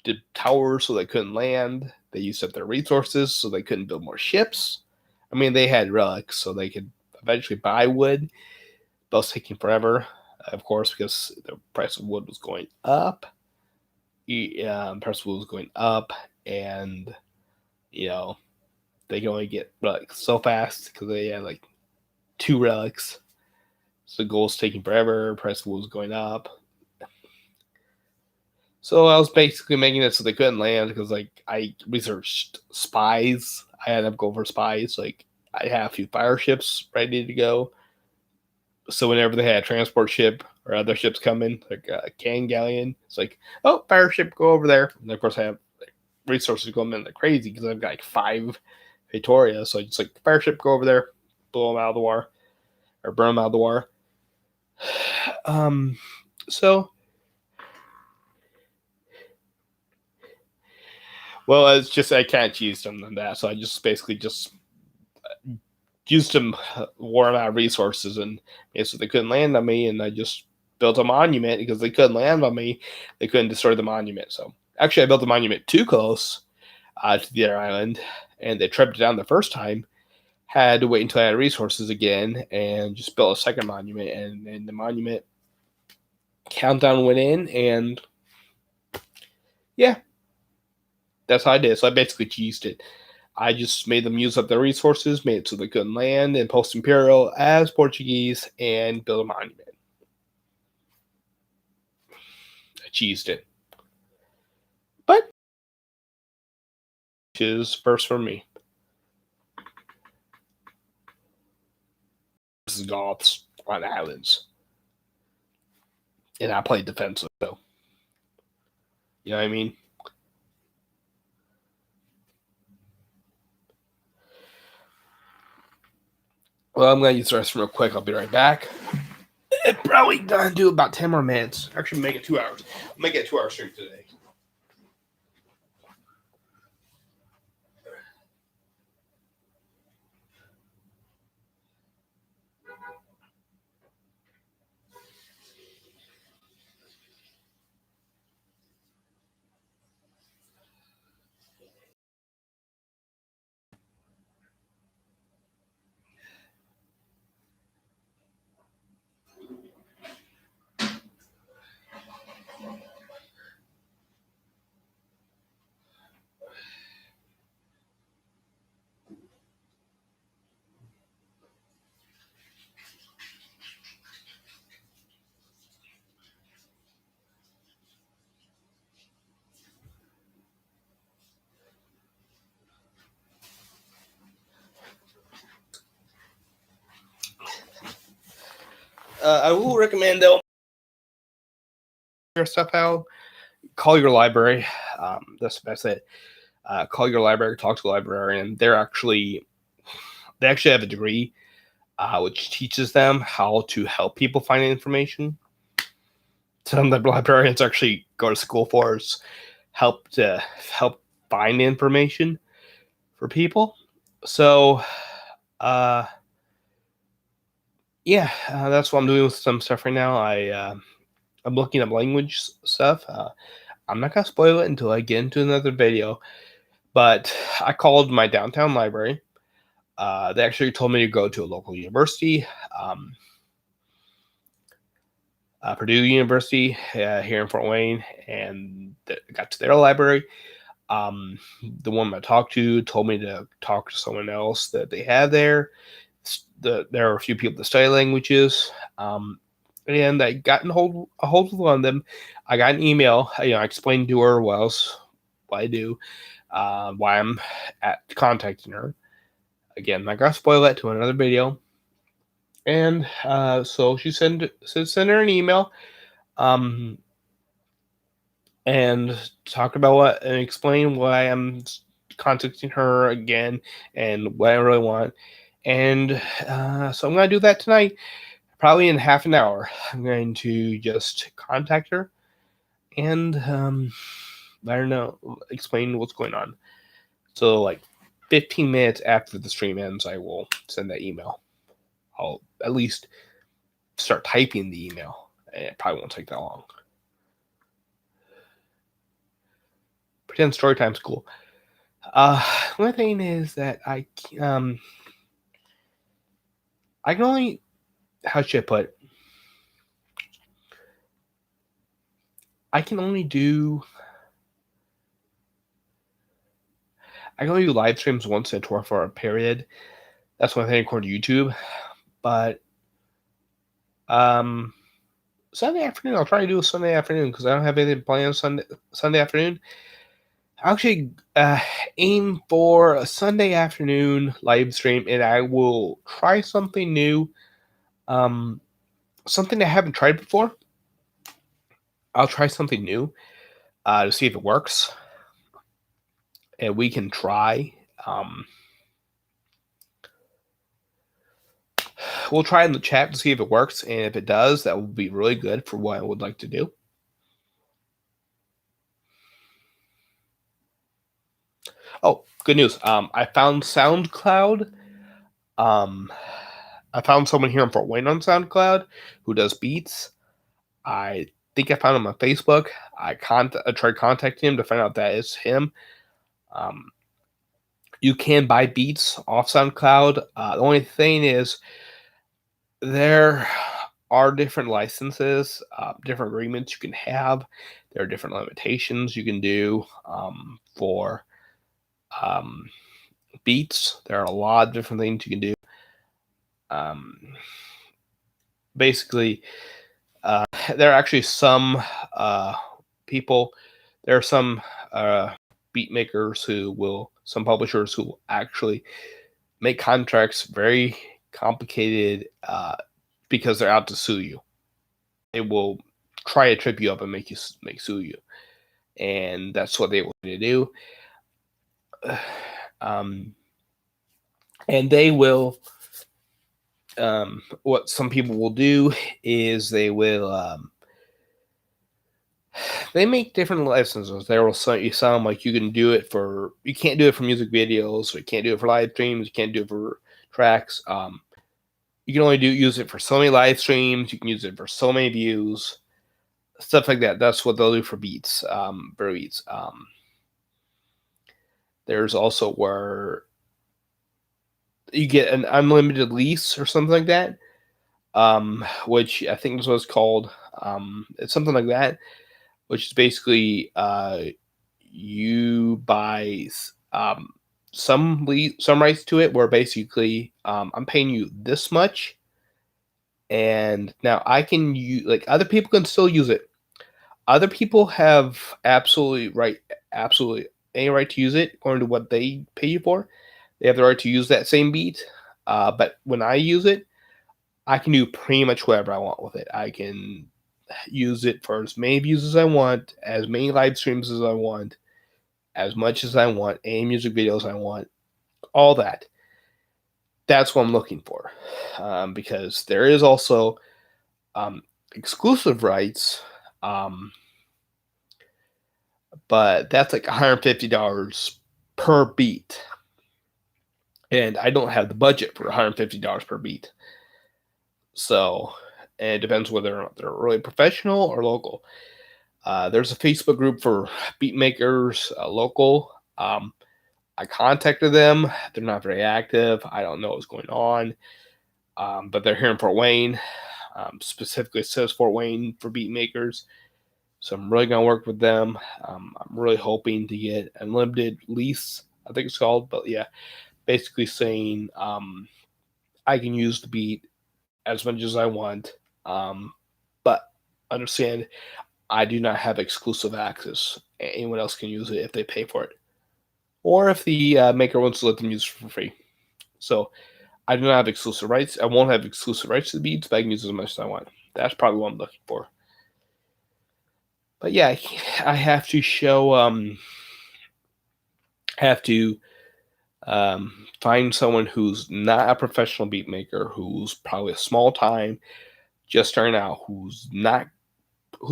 did towers so they couldn't land. They used up their resources so they couldn't build more ships. I mean, they had relics so they could eventually buy wood. That was taking forever, of course, because the price of wood was going up. Price of wood was going up, and they can only get relics so fast because they had like 2 relics. So the goal's taking forever. Price of wood was going up. So I was basically making it so they couldn't land because, like, I researched spies. I had them go for spies. Like, I have a few fire ships ready to go. So whenever they had a transport ship or other ships coming, like a can galleon, it's like, oh, fire ship, go over there. And of course, I have like, resources going in like crazy because I've got like 5 Victoria. So I just like, fire ship, go over there, blow them out of the water or burn them out of the water. So, well, it's just I can't use them than that. So I just basically just used them, wore them out of resources, and so they couldn't land on me. And I just built a monument because they couldn't land on me. They couldn't destroy the monument. So actually, I built the monument too close to the other island, and they tripped it down the first time. Had to wait until I had resources again, and just built a second monument. And then the monument countdown went in, and yeah, that's how I did. So I basically cheesed it. I just made them use up their resources, made it so they couldn't land in post Imperial as Portuguese, and build a monument. I cheesed it. But which is first for me. This is Goths on islands. And I played defensive, so you know what I mean? Well, I'm gonna use the restroom real quick. I'll be right back. It probably gonna do about 10 more minutes. Actually, make it 2 hours. I'll make it a 2-hour stream today. I will recommend though your stuff out. Call your library. That's the best thing. Call your library. Talk to the librarian. They actually have a degree which teaches them how to help people find information. Some of the librarians actually go to school for is help find information for people. So, yeah, that's what I'm doing with some stuff right now. I'm looking up language stuff. I'm not gonna spoil it until I get into another video. But I called my downtown library. They actually told me to go to a local university, Purdue University here in Fort Wayne, and got to their library. The woman I talked to told me to talk to someone else that they had there. There are a few people that study languages, and I got a hold of one of them. I got an email. I explained to her what I do, why I'm contacting her. Again, I gotta spoil that to another video. And so she said send her an email, and talk about and explain why I'm contacting her again and what I really want. And so I'm gonna do that tonight, probably in half an hour. I'm going to just contact her and let her know, explain what's going on. So like 15 minutes after the stream ends, I will send that email. I'll at least start typing the email. It probably won't take that long. Pretend story time's cool. One thing is that I can only, how should I put it? I can only do live streams once in a 24-hour period. That's one thing according to YouTube. But Sunday afternoon, I'll try to do a Sunday afternoon because I don't have anything planned Sunday afternoon. Actually, aim for a Sunday afternoon live stream, and I will try something new, something I haven't tried before. I'll try something new to see if it works, and we can try. We'll try in the chat to see if it works, and if it does, that will be really good for what I would like to do. Oh, good news! I found SoundCloud. I found someone here in Fort Wayne on SoundCloud who does beats. I think I found him on Facebook. I tried contacting him to find out that is him. You can buy beats off SoundCloud. The only thing is there are different licenses, different agreements you can have. There are different limitations you can do for beats. There are a lot of different things you can do. Basically, there are actually some people, there are some beat makers some publishers who will actually make contracts very complicated because they're out to sue you. They will try to trip you up and make sue you, and that's what they want to do. And they will. What some people will do is they make different licenses. They will sound like you can't do it for music videos, or you can't do it for live streams, you can't do it for tracks. You can only use it for so many live streams. You can use it for so many views, stuff like that. That's what they'll do for beats, for beats. There's also where you get an unlimited lease or something like that, which I think is what it's called. It's something like that, which is basically you buy some rights to it, where basically I'm paying you this much, and now I can use, like, other people can still use it. Other people have absolutely any right to use it according to what they pay you for. They have the right to use that same beat, but when I use it, I can do pretty much whatever I want with it. I can use it for as many views as I want, as many live streams as I want, as much as I want, any music videos I want, all that. That's what I'm looking for, because there is also exclusive rights, but that's like $150 per beat, and I don't have the budget for $150 per beat. So, and it depends whether or not they're really professional or local. There's a Facebook group for beat makers, local. I contacted them. They're not very active. I don't know what's going on, but they're here in Fort Wayne. Specifically, it says Fort Wayne for beat makers. So I'm really going to work with them. I'm really hoping to get unlimited lease, I think it's called. But yeah, basically saying I can use the beat as much as I want. But understand, I do not have exclusive access. Anyone else can use it if they pay for it, or if the maker wants to let them use it for free. So I do not have exclusive rights. I won't have exclusive rights to the beats, but I can use as much as I want. That's probably what I'm looking for. But yeah, I have to show. Find someone who's not a professional beat maker, who's probably a small time, just starting out, who's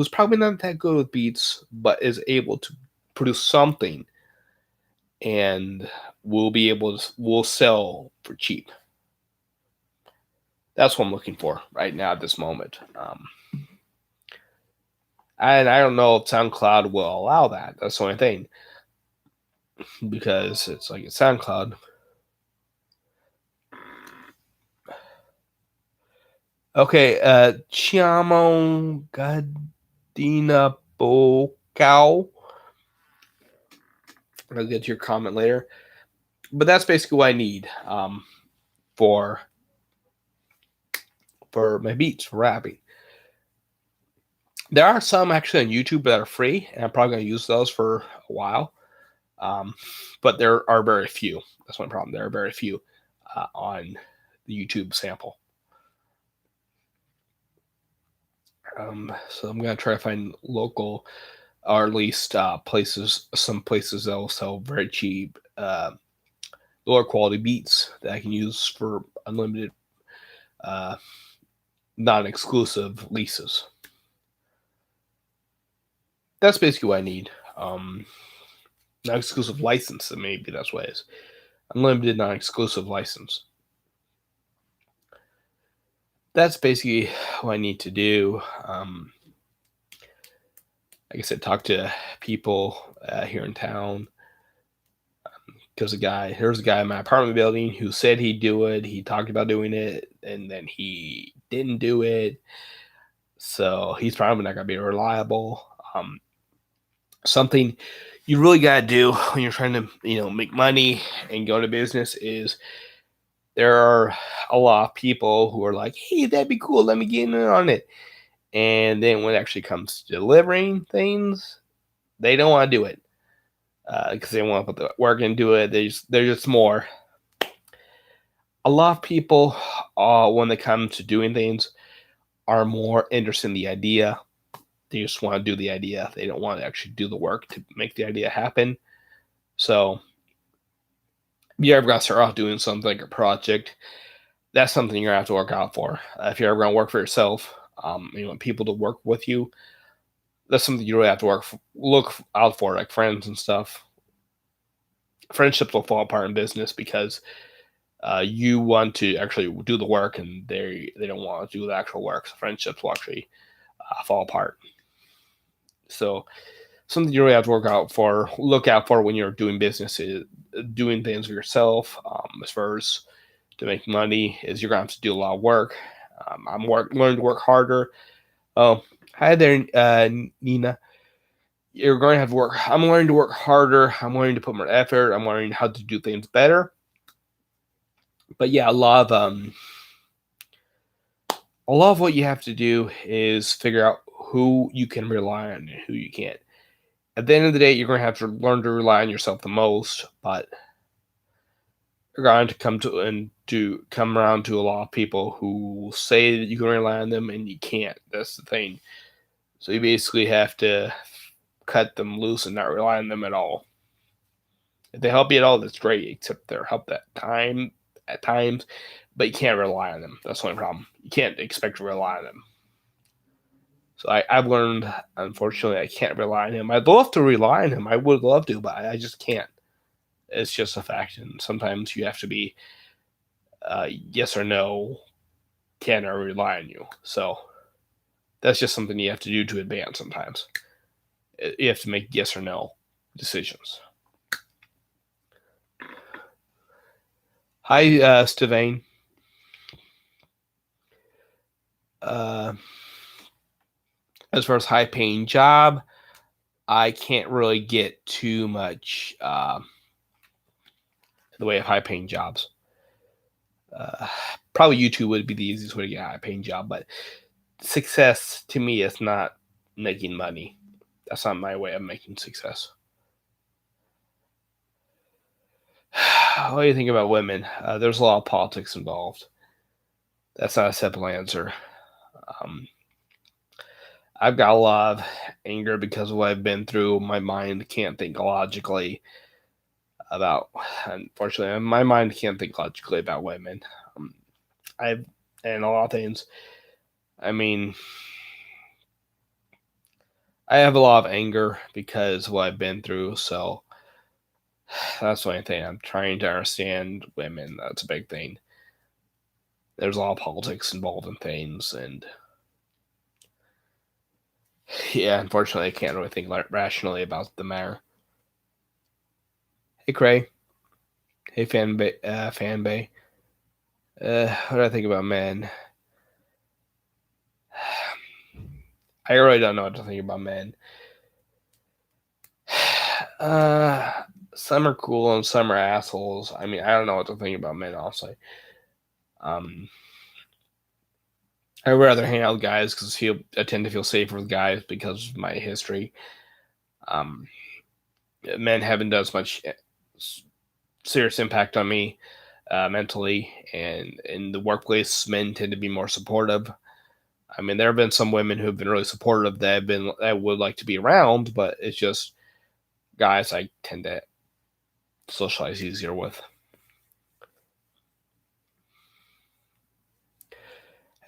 probably not that good with beats, but is able to produce something, and will sell for cheap. That's what I'm looking for right now at this moment. And I don't know if SoundCloud will allow that. That's the only thing, because it's like a SoundCloud. Okay, Chiamo Gadina Bocao. I'll get to your comment later. But that's basically what I need for my beats, for rapping. There are some actually on YouTube that are free, and I'm probably going to use those for a while. But there are very few. That's my problem. There are very few on the YouTube sample. So I'm gonna try to find local, or at least some places that will sell very cheap, lower quality beats that I can use for unlimited, uh, non-exclusive leases. That's basically what I need. Non-exclusive license, maybe that's what it is. Unlimited non-exclusive license. That's basically what I need to do. Like I said, talk to people here in town. Because there's a guy in my apartment building who said he'd do it. He talked about doing it, and then he didn't do it. So he's probably not gonna be reliable. Something you really gotta do when you're trying to, make money and go into business is there are a lot of people who are like, "Hey, that'd be cool. Let me get in on it." And then when it actually comes to delivering things, they don't want to do it because they want to put the work into it. They're just more. A lot of people, when they come to doing things, are more interested in the idea. They just want to do the idea. They don't want to actually do the work to make the idea happen. So, if you ever got to start off doing something like a project, that's something you're gonna have to work out for. If you're ever gonna work for yourself, you want people to work with you. That's something you really have to look out for, like friends and stuff. Friendships will fall apart in business because you want to actually do the work, and they don't want to do the actual work. So friendships will actually fall apart. So something you really have to look out for when you're doing business is doing things for yourself. As far as to make money, is you're gonna have to do a lot of work. Learning to work harder. Oh, hi there, Nina. You're going to have to work. I'm learning to work harder. I'm learning to put more effort. I'm learning how to do things better. But yeah, a lot of what you have to do is figure out who you can rely on and who you can't. At the end of the day, you're going to have to learn to rely on yourself the most, but you're going to come around to a lot of people who say that you can rely on them and you can't. That's the thing. So you basically have to cut them loose and not rely on them at all. If they help you at all, that's great, except they're help at times, but you can't rely on them. That's the only problem. You can't expect to rely on them. So I've learned, unfortunately, I can't rely on him. I'd love to rely on him. I would love to, but I just can't. It's just a fact. And sometimes you have to be yes or no, can I rely on you? So that's just something you have to do to advance sometimes. You have to make yes or no decisions. Hi, Stevane. As far as high paying job, I can't really get too much in the way of high paying jobs. Probably YouTube would be the easiest way to get a high paying job, but success to me is not making money. That's not my way of making success. What do you think about women? There's a lot of politics involved. That's not a simple answer. I've got a lot of anger because of what I've been through. My mind can't think logically unfortunately, my mind can't think logically about women. And a lot of things. I mean, I have a lot of anger because of what I've been through. So that's the only thing. I'm trying to understand women. That's a big thing. There's a lot of politics involved in things, and yeah, unfortunately, I can't really think rationally about the matter. Hey, Cray. Hey, Fanbay. What do I think about men? I really don't know what to think about men. Some are cool and some are assholes. I mean, I don't know what to think about men, honestly. I'd rather hang out with guys because I tend to feel safer with guys because of my history. men haven't done as much serious impact on me mentally, and in the workplace, men tend to be more supportive. I mean, there have been some women who have been really supportive that would like to be around, but it's just guys I tend to socialize easier with.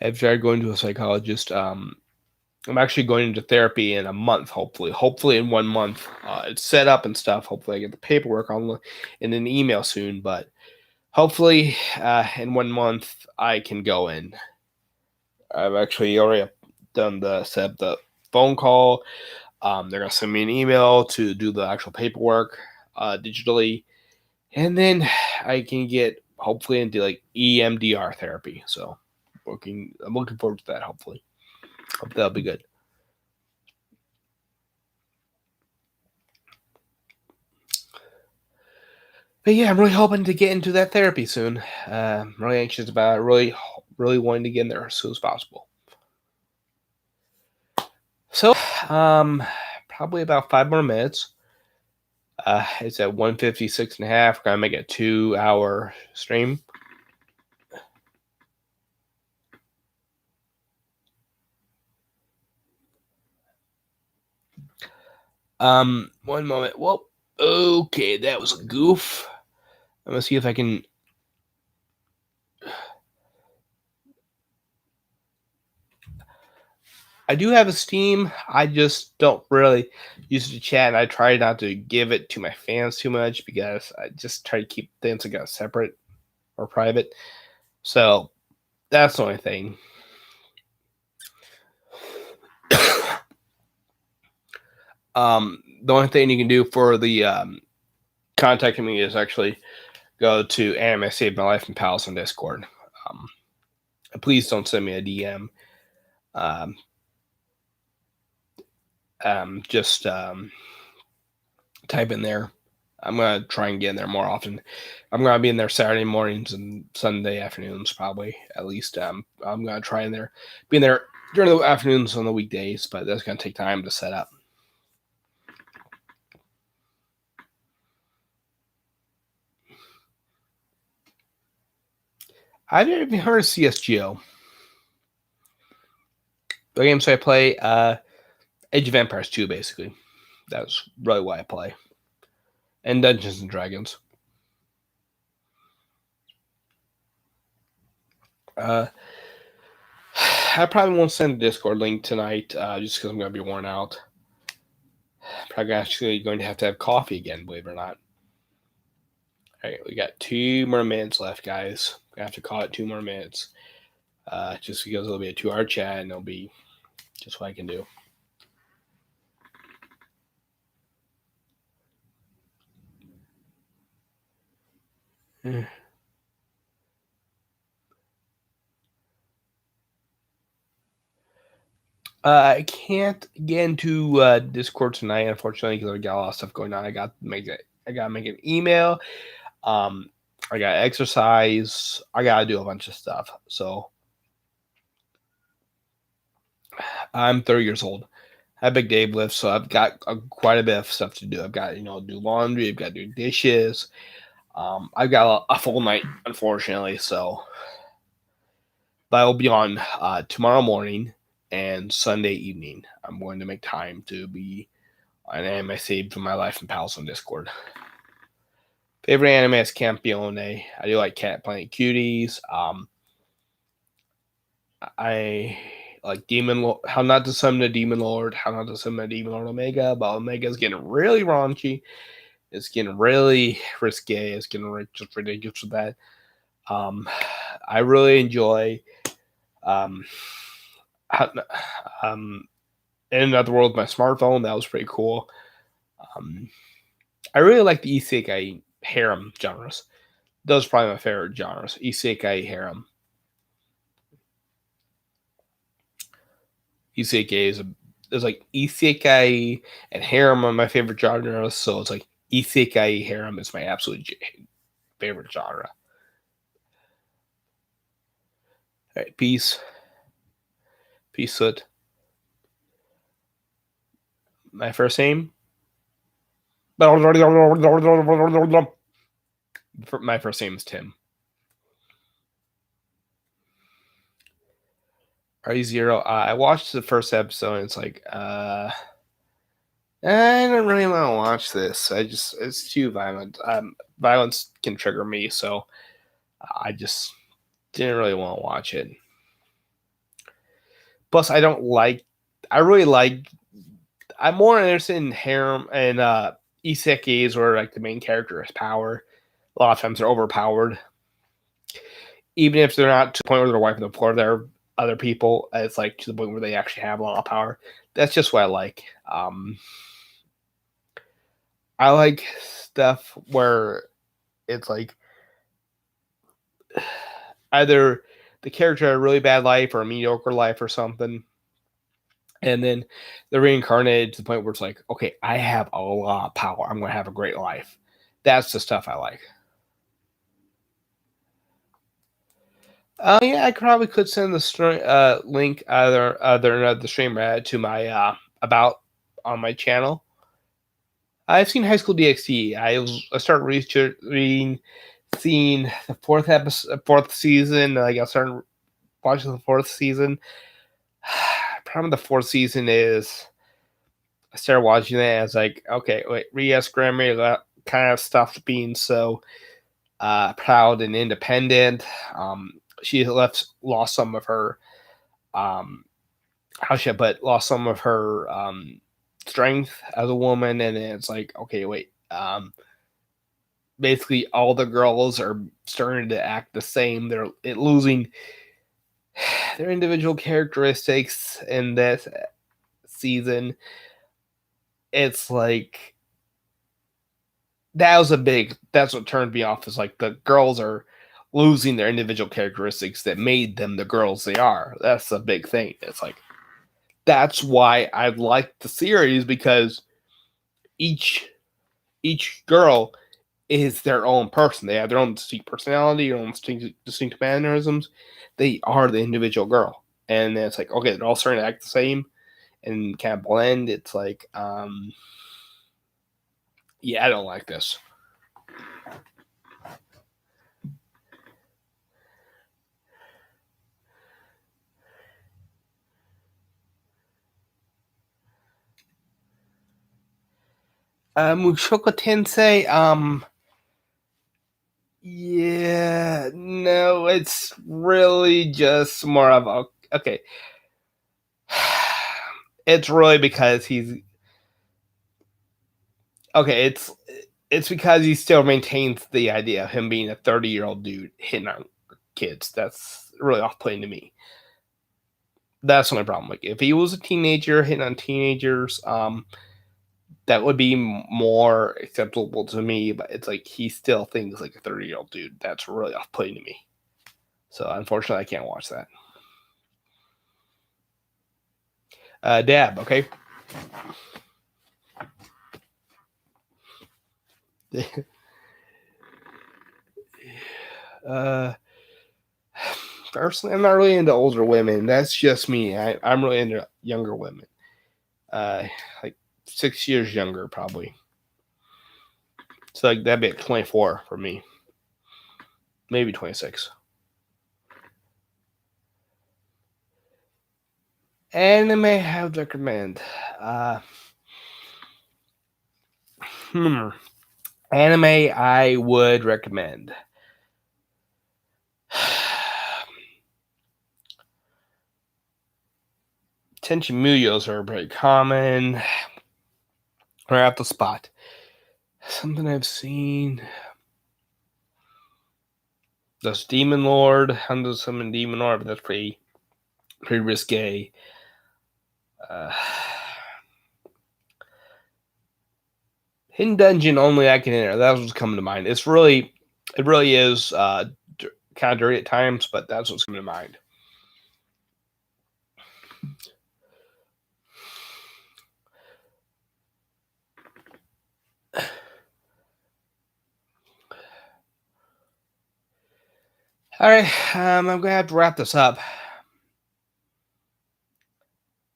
I've tried going to a psychologist. I'm actually going into therapy in a month, hopefully. Hopefully, in 1 month, it's set up and stuff. Hopefully, I get the paperwork in an email soon. But hopefully, in 1 month, I can go in. I've actually already done the set up the phone call. They're gonna send me an email to do the actual paperwork digitally, and then I can get hopefully into like EMDR therapy. So, I'm looking forward to that. Hopefully, hope that'll be good. But yeah, I'm really hoping to get into that therapy soon. I'm really anxious about it. Really wanting to get in there as soon as possible. So, probably about 5 more minutes. It's at 156.5. Gonna make it a 2 hour stream. One moment. Well, okay, that was a goof. I'm gonna see if I can. I do have a Steam. I just don't really use it to chat. And I try not to give it to my fans too much because I just try to keep things like separate or private. So that's the only thing. The only thing you can do for the contacting me is actually go to Anime Save My Life and Pals on Discord. Um, Please don't send me a DM. Um, just type in there. I'm gonna try and get in there more often. I'm gonna be in there Saturday mornings and Sunday afternoons, probably at least. I'm gonna try in there, be in there during the afternoons on the weekdays, but that's gonna take time to set up. I've never even heard of CSGO. The games I play, Age of Empires 2, basically. That's really why I play. And Dungeons and Dragons. I probably won't send a Discord link tonight, just because I'm going to be worn out. Probably actually going to have coffee again, believe it or not. All right, we got 2 more minutes left, guys. I have to call it 2 more minutes. Just because it'll be a 2 hour chat and it'll be just what I can do. I can't get into Discord tonight, unfortunately, because I got a lot of stuff going on. I got to make an email. Um, I got to exercise. I got to do a bunch of stuff. So I'm 30 years old. I have big day lifts, so I've got quite a bit of stuff to do. I've got do laundry. I've got to do dishes. I've got a full night, unfortunately. So, but I will be on tomorrow morning and Sunday evening. I'm going to make time to be on Anime Saved for My Life and Pals on Discord. Favorite anime is Campione. I do like Cat Planet Cuties. I like How Not to Summon a Demon Lord. How Not to Summon a Demon Lord Omega. But Omega's getting really raunchy. It's getting really risque. It's getting just ridiculous with that. I really enjoy how, in another world, my smartphone. That was pretty cool. I really like the isekai harem genres. Those are probably my favorite genres. Isekai harem. Isekai is like isekai and harem are my favorite genres. So it's like isekai harem is my absolute favorite genre. All right, peace. Peace, Soot. My first name, My first name is Tim. RE0. I watched the first episode and it's like, I don't really want to watch this. It's too violent. Violence can trigger me, so I just didn't really want to watch it. Plus, I'm more interested in harem and isekais where like the main character has power. A lot of times they're overpowered. Even if they're not to the point where they're wiping the floor, they're other people. It's like to the point where they actually have a lot of power. That's just what I like. I like stuff where it's like either the character had a really bad life or a mediocre life or something, and then they're reincarnated to the point where it's like, okay, I have a lot of power. I'm going to have a great life. That's the stuff I like. Yeah, I probably could send the link either the stream to my about on my channel. I've seen High School DxD. I started reading, seeing the fourth season. Like I started watching the fourth season. Problem with the fourth season is I started watching it. And I was like, okay, wait, Ria's Grammy, that kind of stopped being so proud and independent. She lost some of her lost some of her strength as a woman, and then it's like, okay, wait, basically all the girls are starting to act the same. They're losing their individual characteristics in this season. It's like that's what turned me off, is like the girls are losing their individual characteristics that made them the girls they are. That's a big thing. It's like that's why I like the series, because each girl is their own person. They have their own distinct personality, their own distinct mannerisms. They are the individual girl. And then it's like, okay, they're all starting to act the same and kind of blend. It's like, yeah, I don't like this. Mushoku Tensei, yeah, no, it's really just more of a, okay. It's really because he's, okay, it's because he still maintains the idea of him being a 30-year-old dude hitting on kids. That's really off-putting to me. That's my problem. Like, if he was a teenager hitting on teenagers, that would be more acceptable to me. But it's like he still thinks like a 30-year-old dude. That's really off-putting to me. So unfortunately, I can't watch that. Dab, okay. Personally, I'm not really into older women. That's just me. I'm really into younger women. Like 6 years younger, probably. So like that'd be 24 for me. Maybe 26. Anime I would recommend. Anime I would recommend. Tenchi Muyos are very common. Right off the spot. Something I've seen. There's Demon Lord. Hunter Summon Demon Lord, but that's pretty risque. Hidden Dungeon Only I Can Enter. That's what's coming to mind. It really is kind of dirty at times, but that's what's coming to mind. All right, I'm gonna have to wrap this up.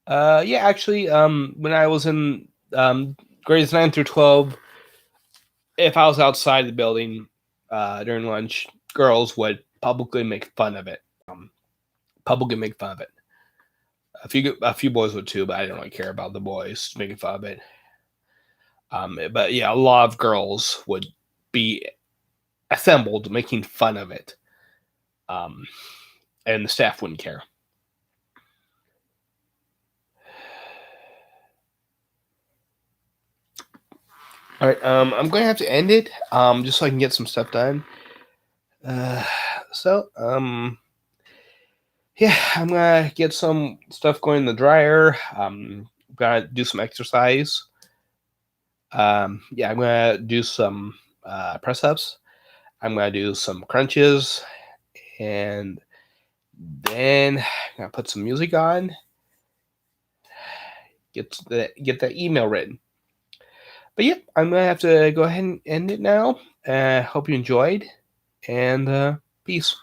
Yeah, actually, when I was in grades 9 through 12, if I was outside the building during lunch, girls would publicly make fun of it. Publicly make fun of it. A few boys would too, but I didn't really care about the boys making fun of it. But yeah, a lot of girls would be assembled making fun of it, and the staff wouldn't care. All right, I'm going to have to end it, just so I can get some stuff done. So, yeah, I'm gonna get some stuff going in the dryer. Gonna do some exercise. Yeah, I'm gonna do some press ups. I'm gonna do some crunches, and then I'm gonna put some music on. Get that email written. But yep, I'm gonna have to go ahead and end it now. Hope you enjoyed, and peace.